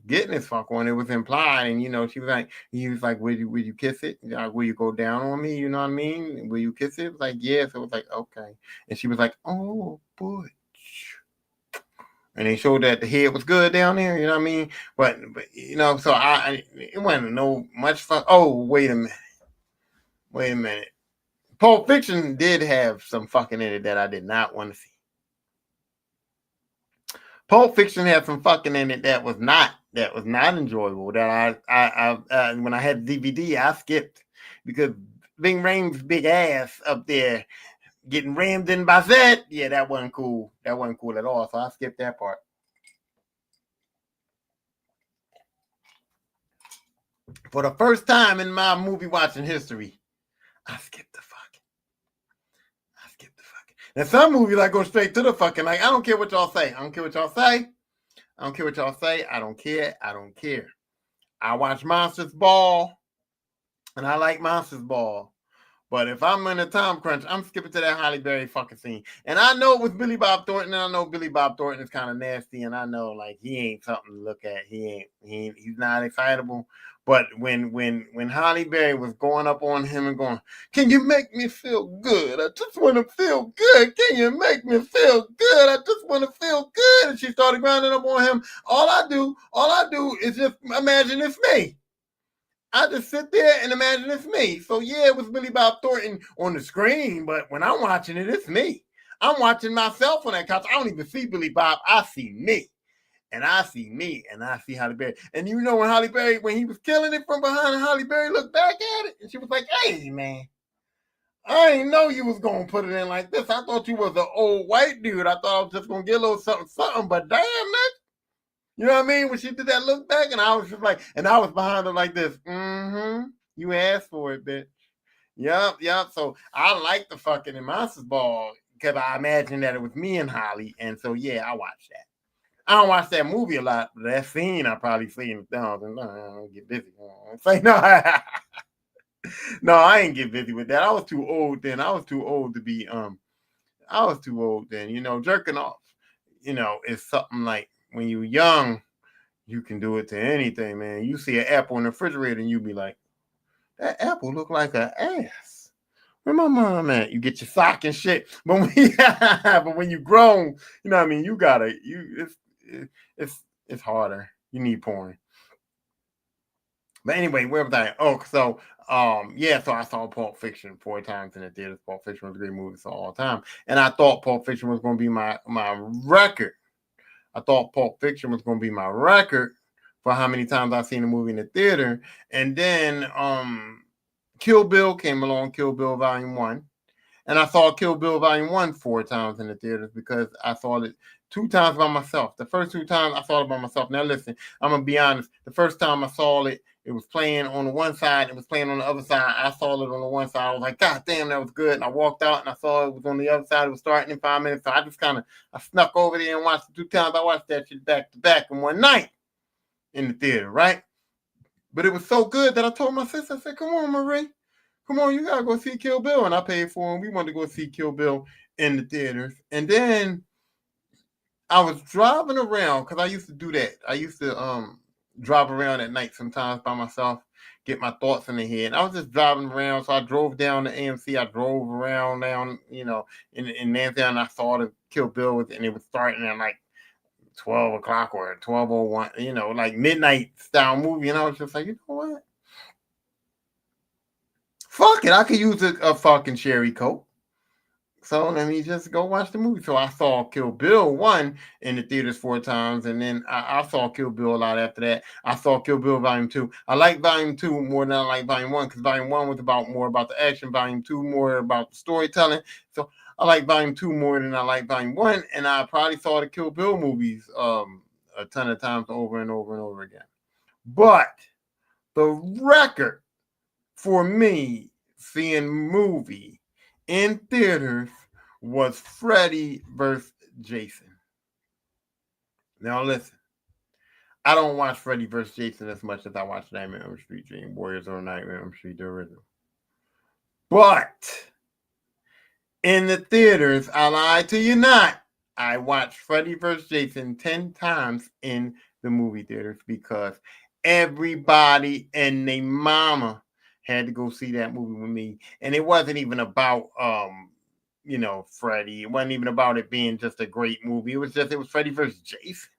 getting his fuck on. It was implied, and she was like, he was like, will you kiss it? Will you go down on me? You know what I mean? Will you kiss it? It was like, yes. It was like, okay. And she was like, oh, Butch. And they showed that the head was good down there, you know what I mean? But so it wasn't no much fun. Oh, wait a minute. Pulp Fiction did have some fucking in it that I did not want to see. Pulp Fiction had some fucking in it that was not enjoyable. That I when I had DVD, I skipped because Ving Rhames' big ass up there getting rammed in by Zed. Yeah, that wasn't cool. That wasn't cool at all. So I skipped that part. For the first time in my movie watching history, I skipped the fucking. Now some movies I go straight to the fucking, like, I don't care what y'all say. I don't care what y'all say. I don't care what y'all say. I don't care. I don't care. I watch Monsters Ball, and I like Monsters Ball. But if I'm in a time crunch, I'm skipping to that Halle Berry fucking scene. And I know it was Billy Bob Thornton, and I know Billy Bob Thornton is kind of nasty, and I know like he ain't something to look at. He's not excitable. But when Halle Berry was going up on him and going, "Can you make me feel good? I just want to feel good. Can you make me feel good? I just want to feel good." And she started grinding up on him. All I do is just imagine it's me. I just sit there and imagine it's me. So yeah, it was Billy Bob Thornton on the screen, but when I'm watching it, it's me. I'm watching myself on that couch. I don't even see Billy Bob. I see me. And I see me, and I see Halle Berry. And when Halle Berry, when he was killing it from behind, Halle Berry looked back at it, and she was like, "Hey, man, I didn't know you was going to put it in like this. I thought you was an old white dude. I thought I was just going to get a little something, but damn, nigga." You know what I mean? When she did that look back, and I was just like, and I was behind her like this. You asked for it, bitch. Yep. So I like the fucking Monsters Ball because I imagined that it was me and Holly. And so, yeah, I watched that. I don't watch that movie a lot, but that scene I probably seen it down. And I don't get busy. Say no. No, I ain't get busy with that. I was too old then. I was too old to be I was too old then. Jerking off, is something like when you're young, you can do it to anything, man. You see an apple in the refrigerator and you be like, that apple look like an ass. Where my mom at? You get your sock and shit. But when you grown, you know what I mean? It's harder. You need porn. But anyway, where was I? Oh, so so I saw Pulp Fiction 4 times in the theaters. Pulp Fiction was a great movie, so all the time. And I thought Pulp Fiction was going to be my record. I thought Pulp Fiction was going to be my record for how many times I've seen the movie in the theater. And then Kill Bill came along, Kill Bill Volume 1. And I saw Kill Bill Volume 1 4 times in the theaters because I saw it 2 times by myself. The first 2 times I saw it by myself. Now listen, I'm going to be honest. The first time I saw it, it was playing on the one side. It was playing on the other side. I saw it on the one side. I was like, God damn, that was good. And I walked out and I saw it was on the other side. It was starting in 5 minutes. So I just I snuck over there and watched it 2 times. I watched that shit back to back in one night in the theater, right? But it was so good that I told my sister, I said, come on, Marie. Come on, you got to go see Kill Bill. And I paid for him. We wanted to go see Kill Bill in the theaters. And then I was driving around because I used to do that. I used to drive around at night sometimes by myself, get my thoughts in the head. I was just driving around, so I drove down to AMC. I drove around down, in Nancy, and I saw the Kill Bill, and it was starting at like 12 o'clock or 12:01, like midnight style movie. And I was just like, you know what? Fuck it, I could use a fucking cherry coke. So let me just go watch the movie. So I saw Kill Bill 1 in the theaters 4 times, and then I saw Kill Bill a lot after that. I saw Kill Bill Volume 2. I like Volume 2 more than I like Volume 1 because Volume 1 was more about the action, Volume 2 more about the storytelling. So I like Volume 2 more than I like Volume 1, and I probably saw the Kill Bill movies a ton of times over and over and over again. But the record for me seeing movie in theaters was Freddy vs. Jason. Now listen, I don't watch Freddy vs. Jason as much as I watch Nightmare on Elm Street, Dream Warriors, or Nightmare on Elm Street, the original. But in the theaters. I lied to you not. I watched Freddy vs. Jason 10 times in the movie theaters because everybody and their mama had to go see that movie with me. And it wasn't even about Freddy. It wasn't even about it being just a great movie. It was Freddy vs. Jason.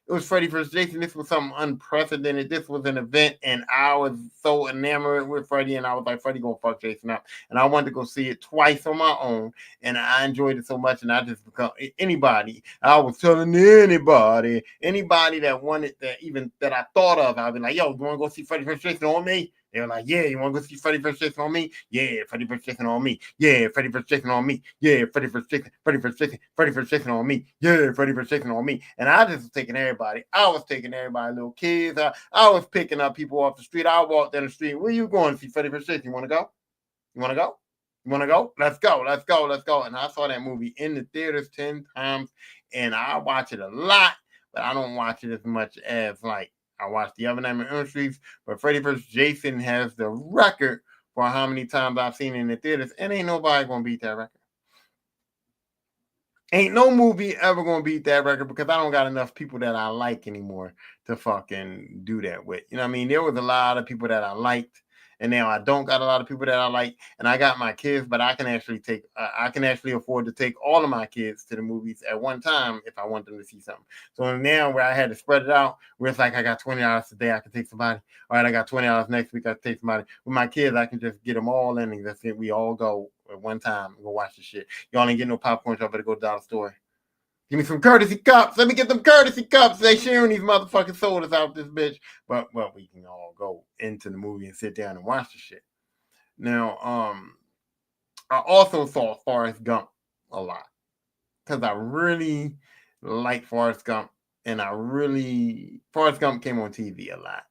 It was Freddy vs. Jason. This was something unprecedented. This was an event, and I was so enamored with Freddy, and I was like, Freddy gonna fuck Jason up. And I wanted to go see it twice on my own, and I enjoyed it so much, and I just become anybody. I was telling anybody that wanted that, even that I thought of, I'd be like, yo, you wanna go see Freddy vs. Jason on me? They were like, yeah, you want to go see Freddy vs. Jason on me? Yeah, Freddy vs. Jason on me. Yeah, Freddy vs. Jason on me. Yeah, Freddy vs. Jason, Freddy vs. Jason, Freddy vs. Jason on me. Yeah, Freddy vs. Jason on me. And I just was taking everybody. I was taking everybody, little kids. I was picking up people off the street. I walked down the street. Where you going to see Freddy vs. Jason? You want to go? You want to go? You want to go? Let's go. Let's go. Let's go. And I saw that movie in the theaters 10 times. And I watch it a lot, but I don't watch it as much as like I watched the other Nightmare on Elm Street, but Freddy vs. Jason has the record for how many times I've seen it in the theaters, and ain't nobody gonna beat that record. Ain't no movie ever gonna beat that record because I don't got enough people that I like anymore to fucking do that with. You know what I mean? There was a lot of people that I liked, and now I don't got a lot of people that I like, and I got my kids, but I can actually afford to take all of my kids to the movies at one time if I want them to see something. So now where I had to spread it out, where it's like I got $20 today, I can take somebody. All right, I got $20 next week, I can take somebody. With my kids, I can just get them all in, and that's it. We all go at one time and go watch the shit. Y'all ain't getting no popcorn, y'all better go to the dollar store. Give me some courtesy cups. Let me get them courtesy cups. They sharing these motherfucking sodas out this bitch. But we can all go into the movie and sit down and watch the shit. Now, I also saw Forrest Gump a lot because I really like Forrest Gump, and Forrest Gump came on TV a lot.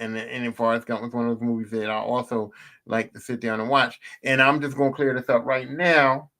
And Forrest Gump was one of those movies that I also like to sit down and watch. And I'm just gonna clear this up right now.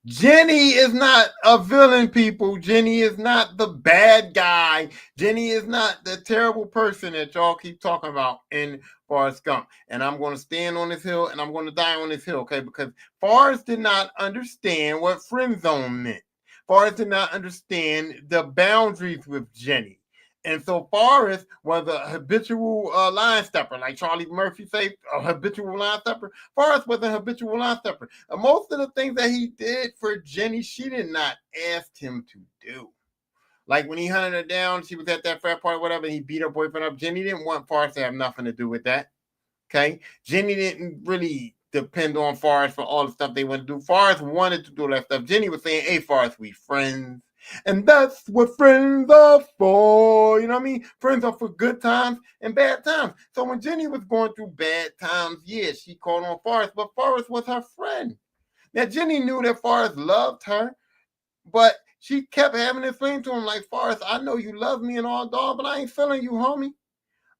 Jenny is not a villain, people. Jenny is not the bad guy. Jenny is not the terrible person that y'all keep talking about in Forrest Gump. And I'm going to stand on this hill and I'm going to die on this hill, okay? Because Forrest did not understand what friend zone meant. Forrest did not understand the boundaries with Jenny. And so Forrest was a habitual line stepper, like Charlie Murphy said, a habitual line stepper. Forrest was a habitual line stepper. Most of the things that he did for Jenny, she did not ask him to do. Like when he hunted her down, she was at that frat party, whatever, he beat her boyfriend up. Jenny didn't want Forrest to have nothing to do with that. Okay? Jenny didn't really depend on Forrest for all the stuff they wanted to do. Forrest wanted to do that stuff. Jenny was saying, hey, Forrest, we friends. And that's what friends are for. You know what I mean? Friends are for good times and bad times. So when Jenny was going through bad times, yeah, she called on Forrest, but Forrest was her friend. Now, Jenny knew that Forrest loved her, but she kept having to explain to him, like, Forrest, I know you love me and all, dog, but I ain't feeling you, homie.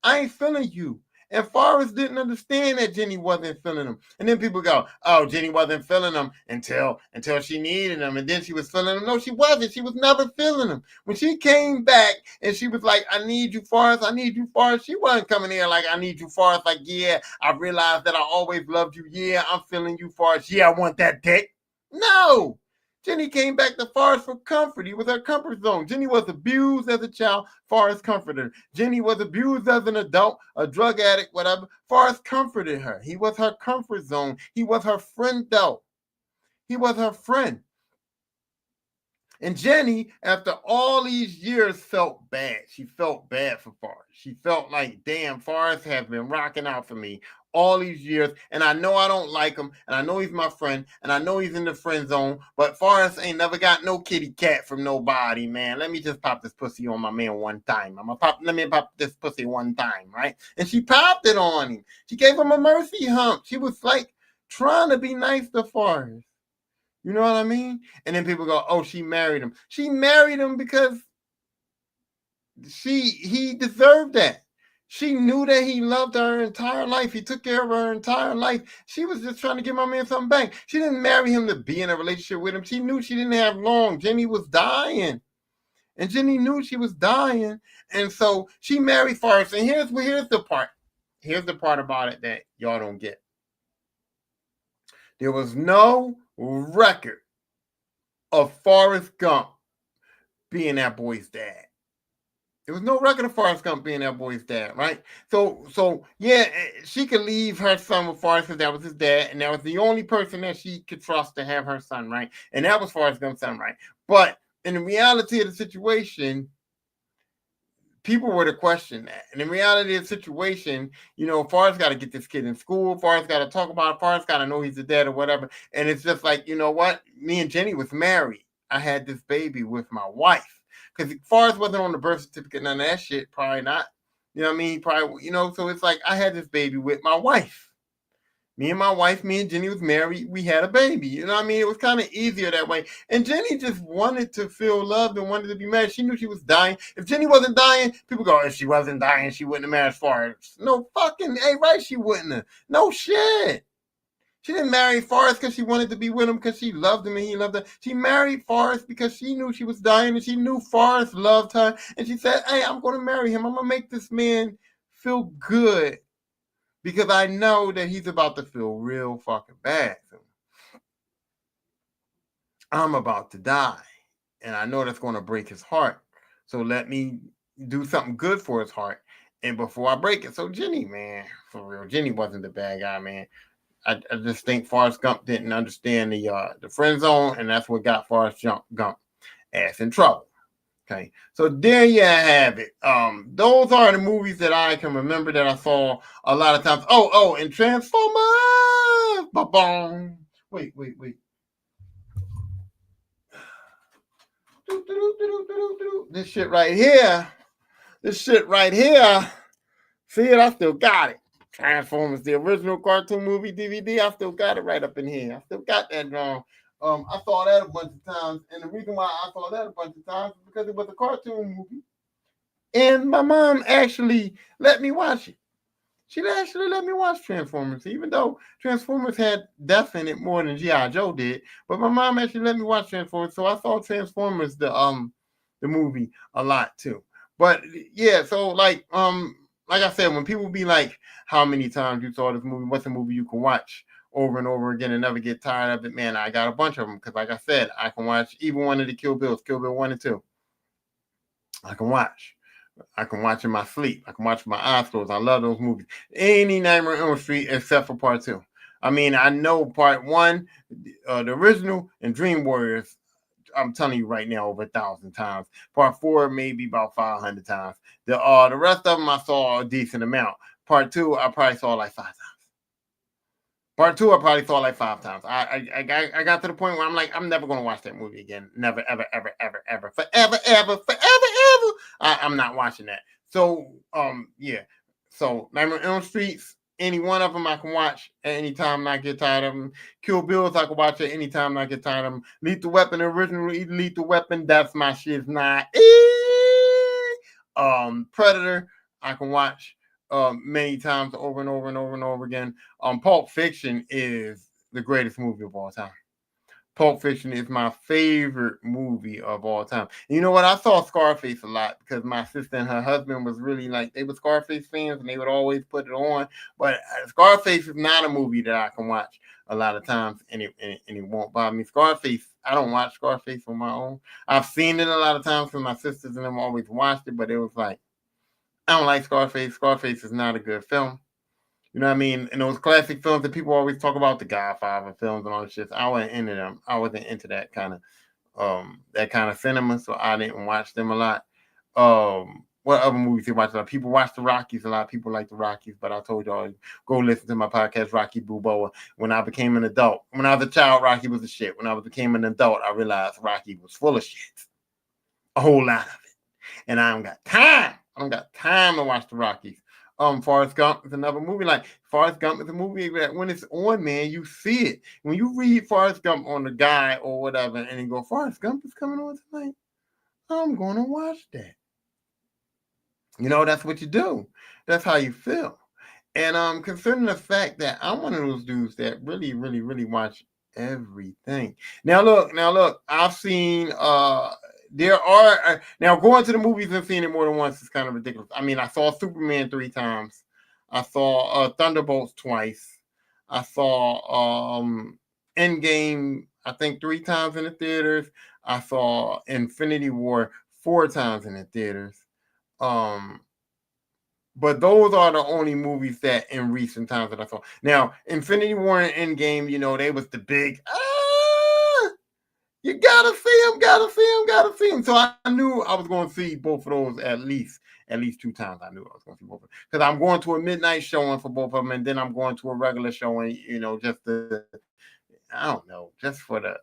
I ain't feeling you. And Forrest didn't understand that Jenny wasn't feeling him. And then people go, oh, Jenny wasn't feeling him until she needed him. And then she was feeling him. No, she wasn't. She was never feeling him. When she came back and she was like, I need you, Forrest. I need you, Forrest. She wasn't coming here like, I need you, Forrest. Like, yeah, I realized that I always loved you. Yeah, I'm feeling you, Forrest. Yeah, I want that dick. No. Jenny came back to Forrest for comfort. He was her comfort zone. Jenny was abused as a child. Forrest comforted her. Jenny was abused as an adult, a drug addict, whatever. Forrest comforted her. He was her comfort zone. He was her friend, though. He was her friend. And Jenny, after all these years, felt bad. She felt bad for Forrest. She felt like, damn, Forrest has been rocking out for me all these years, and I know I don't like him, and I know he's my friend, and I know he's in the friend zone, but Forrest ain't never got no kitty cat from nobody, man. Let me just pop this pussy on my man one time. Let me pop this pussy one time, right? And she popped it on him. She gave him a mercy hump. She was like trying to be nice to Forrest. You know what I mean? And then people go, oh, she married him. She married him because he deserved that. She knew that he loved her entire life. He took care of her entire life. She was just trying to give my man something back. She didn't marry him to be in a relationship with him. She knew she didn't have long. Jenny was dying. And Jenny knew she was dying. And so she married Forrest. And here's the part. Here's the part about it that y'all don't get. There was no record of Forrest Gump being that boy's dad. There was no record of Forrest Gump being that boy's dad, right? So yeah, she could leave her son with Forrest because that was his dad, and that was the only person that she could trust to have her son, right? And that was Forrest Gump's son, right? But in the reality of the situation, people were to question that. And in reality of the situation, Forrest got to get this kid in school. Forrest got to talk about it. Forrest got to know he's a dad or whatever. And it's just like, you know what? Me and Jenny was married. I had this baby with my wife. Because Forrest wasn't on the birth certificate, none of that shit. Probably not. You know what I mean? Probably, so it's like I had this baby with my wife. Me and my wife, me and Jenny was married. We had a baby. You know what I mean? It was kind of easier that way. And Jenny just wanted to feel loved and wanted to be married. She knew she was dying. If Jenny wasn't dying, people go, if she wasn't dying, she wouldn't have married Forrest. No fucking, hey, right, she wouldn't have. No shit. She didn't marry Forrest because she wanted to be with him because she loved him and he loved her. She married Forrest because she knew she was dying and she knew Forrest loved her. And she said, hey, I'm going to marry him. I'm going to make this man feel good because I know that he's about to feel real fucking bad. I'm about to die. And I know that's going to break his heart. So let me do something good for his heart. And before I break it. So Jenny, man, for real, Jenny wasn't the bad guy, man. I just think Forrest Gump didn't understand the friend zone, and that's what got Forrest Gump ass in trouble. Okay, so there you have it. Those are the movies that I can remember that I saw a lot of times. Oh, and Transformers. Ba-boom. Wait. This shit right here. See it? I still got it. Transformers, the original cartoon movie DVD. I still got it right up in here. I still got that drawing. I saw that a bunch of times, and the reason why I saw that a bunch of times is because it was a cartoon movie, and my mom actually let me watch it. She actually let me watch Transformers, even though Transformers had death in it more than G.I. Joe did. But my mom actually let me watch Transformers, so I saw Transformers the movie a lot too. But yeah, so like I said, when people be like, how many times you saw this movie? What's a movie you can watch over and over again and never get tired of it? Man, I got a bunch of them because, like I said, I can watch even one of the Kill Bills, Kill Bill 1 and 2. I can watch. I can watch in my sleep. I can watch my eyes closed. I love those movies. Any Nightmare on Elm Street except for part 2. I mean, I know part 1, the original, and Dream Warriors. I'm telling you right now, over 1,000 times. Part 4, maybe about 500 times. The rest of them I saw a decent amount. Part 2, I probably saw like 5 times. Part 2, I probably saw like 5 times. I got to the point where I'm like, I'm never going to watch that movie again. Never, ever, ever, ever, ever, forever, ever, forever, ever. I'm not watching that. So, yeah. So, Nightmare on Elm Street, any one of them I can watch at any time I get tired of them. Kill Bills, I can watch at any time I get tired of them. Lethal Weapon, original Lethal Weapon, that's my shit. Not Predator, I can watch many times over and over and over and over again. Pulp Fiction is the greatest movie of all time. Pulp Fiction is my favorite movie of all time. And you know what? I saw Scarface a lot because my sister and her husband was really like, they were Scarface fans and they would always put it on. But Scarface is not a movie that I can watch a lot of times and it won't bother me. Scarface, I don't watch Scarface on my own. I've seen it a lot of times because my sisters and them always watched it, but it was like, I don't like Scarface. Scarface is not a good film. You know what I mean? And those classic films that people always talk about, the Godfather films and all this shit. I wasn't into them. I wasn't into that kind of cinema, so I didn't watch them a lot. What other movies you watch a lot? People watch the Rockies. A lot of people like the Rockies, but I told y'all, go listen to my podcast, Rocky Balboa. When I became an adult, when I was a child, Rocky was a shit. When I became an adult, I realized Rocky was full of shit. A whole lot of it. And I don't got time. I don't got time to watch the Rockies. Forrest Gump is another movie. Like Forrest Gump is a movie that when it's on, man, you see it. When you read Forrest Gump on the guy or whatever, and you go, Forrest Gump is coming on tonight, I'm gonna watch that. You know, that's what you do. That's how you feel. And considering the fact that I'm one of those dudes that really, really, really watch everything. Now look, I've seen there are now going to the movies and seeing it more than once is kind of ridiculous. I mean, I saw Superman 3 times. I saw Thunderbolts twice. I saw Endgame, I think 3 times in the theaters. I saw Infinity War 4 times in the theaters. But those are the only movies that in recent times that I saw. Now, Infinity War and Endgame, they was the big, you gotta see them, gotta see them, gotta see them. So I knew I was going to see both of those at least 2 times. I knew I was going to see both of them because I'm going to a midnight showing for both of them, and then I'm going to a regular showing. Just I don't know, just for the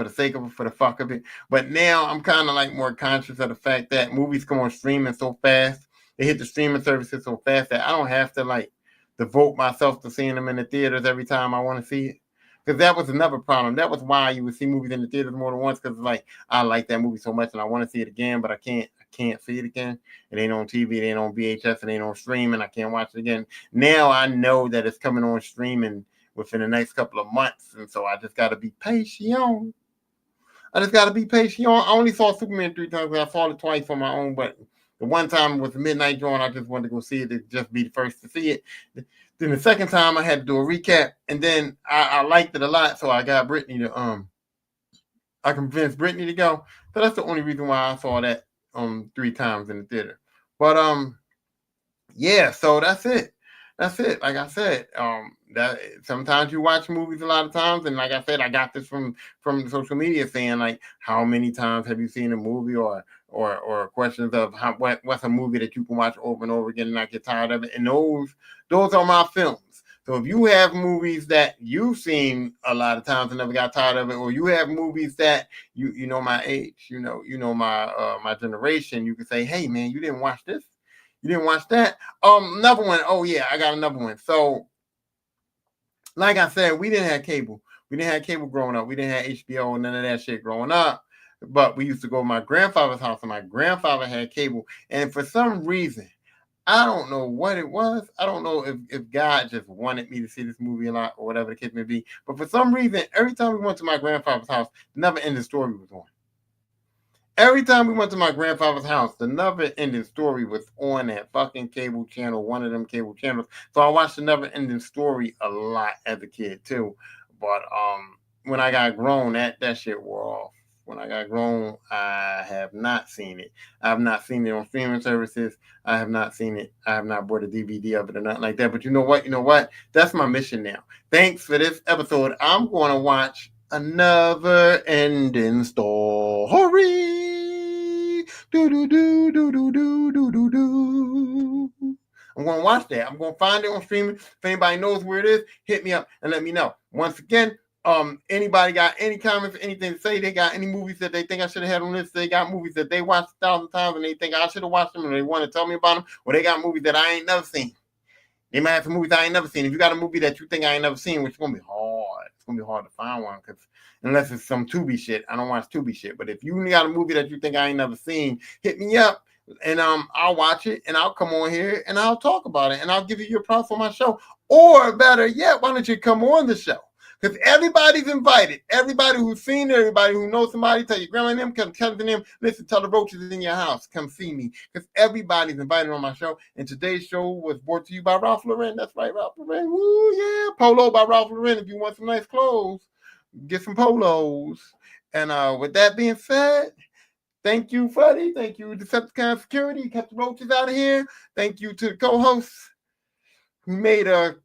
sake of it, for the fuck of it. But now I'm kind of like more conscious of the fact that movies come on streaming so fast. They hit the streaming services so fast that I don't have to like devote myself to seeing them in the theaters every time I want to see it. Because that was another problem. That was why you would see movies in the theaters more than once. Because like I like that movie so much and I want to see it again, but I can't see it again. It ain't on TV, it ain't on VHS, it ain't on streaming. I can't watch it again. Now I know that it's coming on streaming within the next couple of months, and so I just got to be patient. I just got to be patient. I only saw Superman 3 times. I saw it twice on my own, but the one time was the midnight drawing. I just wanted to go see it to just be the first to see it. Then the second time I had to do a recap, and then I liked it a lot, so I got Brittany to I convinced Brittany to go. So that's the only reason why I saw that 3 times in the theater. But yeah, so that's it. That's it. Like I said, that sometimes you watch movies a lot of times, and like I said, I got this from social media saying like, how many times have you seen a movie, or questions of what's a movie that you can watch over and over again and not get tired of it. And those are my films. So if you have movies that you've seen a lot of times and never got tired of it, or you have movies that you know my age, my generation, you can say, hey man, you didn't watch this. You didn't watch that? Another one. Oh yeah, I got another one. So, like I said, we didn't have cable. We didn't have cable growing up. We didn't have HBO and none of that shit growing up. But we used to go to my grandfather's house, and my grandfather had cable. And for some reason, I don't know what it was. I don't know if God just wanted me to see this movie a lot or whatever the case may be. But for some reason, every time we went to my grandfather's house, Never Ending Story was on. Every time we went to my grandfather's house, the Never Ending Story was on that fucking cable channel, one of them cable channels. So I watched the Never Ending Story a lot as a kid too. But when I got grown, that shit wore off. When I got grown, I have not seen it. I have not seen it on streaming services. I have not seen it. I have not bought a DVD of it or nothing like that. But you know what? That's my mission now. Thanks for this episode. I'm going to watch Another Ending Story. Do do do do do do do do do. I'm going to watch that. I'm going to find it on streaming. If anybody knows where it is, hit me up and let me know. Once again, anybody got any comments, anything to say? They got any movies that they think I should have had on this? They got movies that they watched 1,000 times and they think I should have watched them and they want to tell me about them, or they got movies that I ain't never seen. They might have some movies I ain't never seen. If you got a movie that you think I ain't never seen, which is gonna be hard. It's gonna be hard to find one because unless it's some Tubi shit, I don't watch Tubi shit. But if you got a movie that you think I ain't never seen, hit me up and I'll watch it and I'll come on here and I'll talk about it and I'll give you your props on my show. Or better yet, why don't you come on the show? Because everybody's invited. Everybody who's seen it, everybody who knows somebody, tell your grandma and them, come tell them, listen, tell the roaches in your house, come see me. Because everybody's invited on my show. And today's show was brought to you by Ralph Lauren. That's right, Ralph Lauren. Woo, yeah. Polo by Ralph Lauren. If you want some nice clothes, get some polos. And with that being said, thank you, Fuddy. Thank you, Decepticon Security. Kept the roaches out of here. Thank you to the co-hosts who made a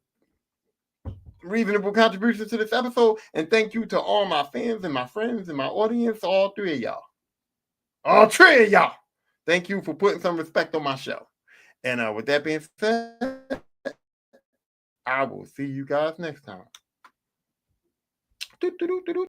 reasonable contributions to this episode, and thank you to all my fans and my friends and my audience, all 3 of y'all. All 3 of y'all. Thank you for putting some respect on my show. And with that being said, I will see you guys next time.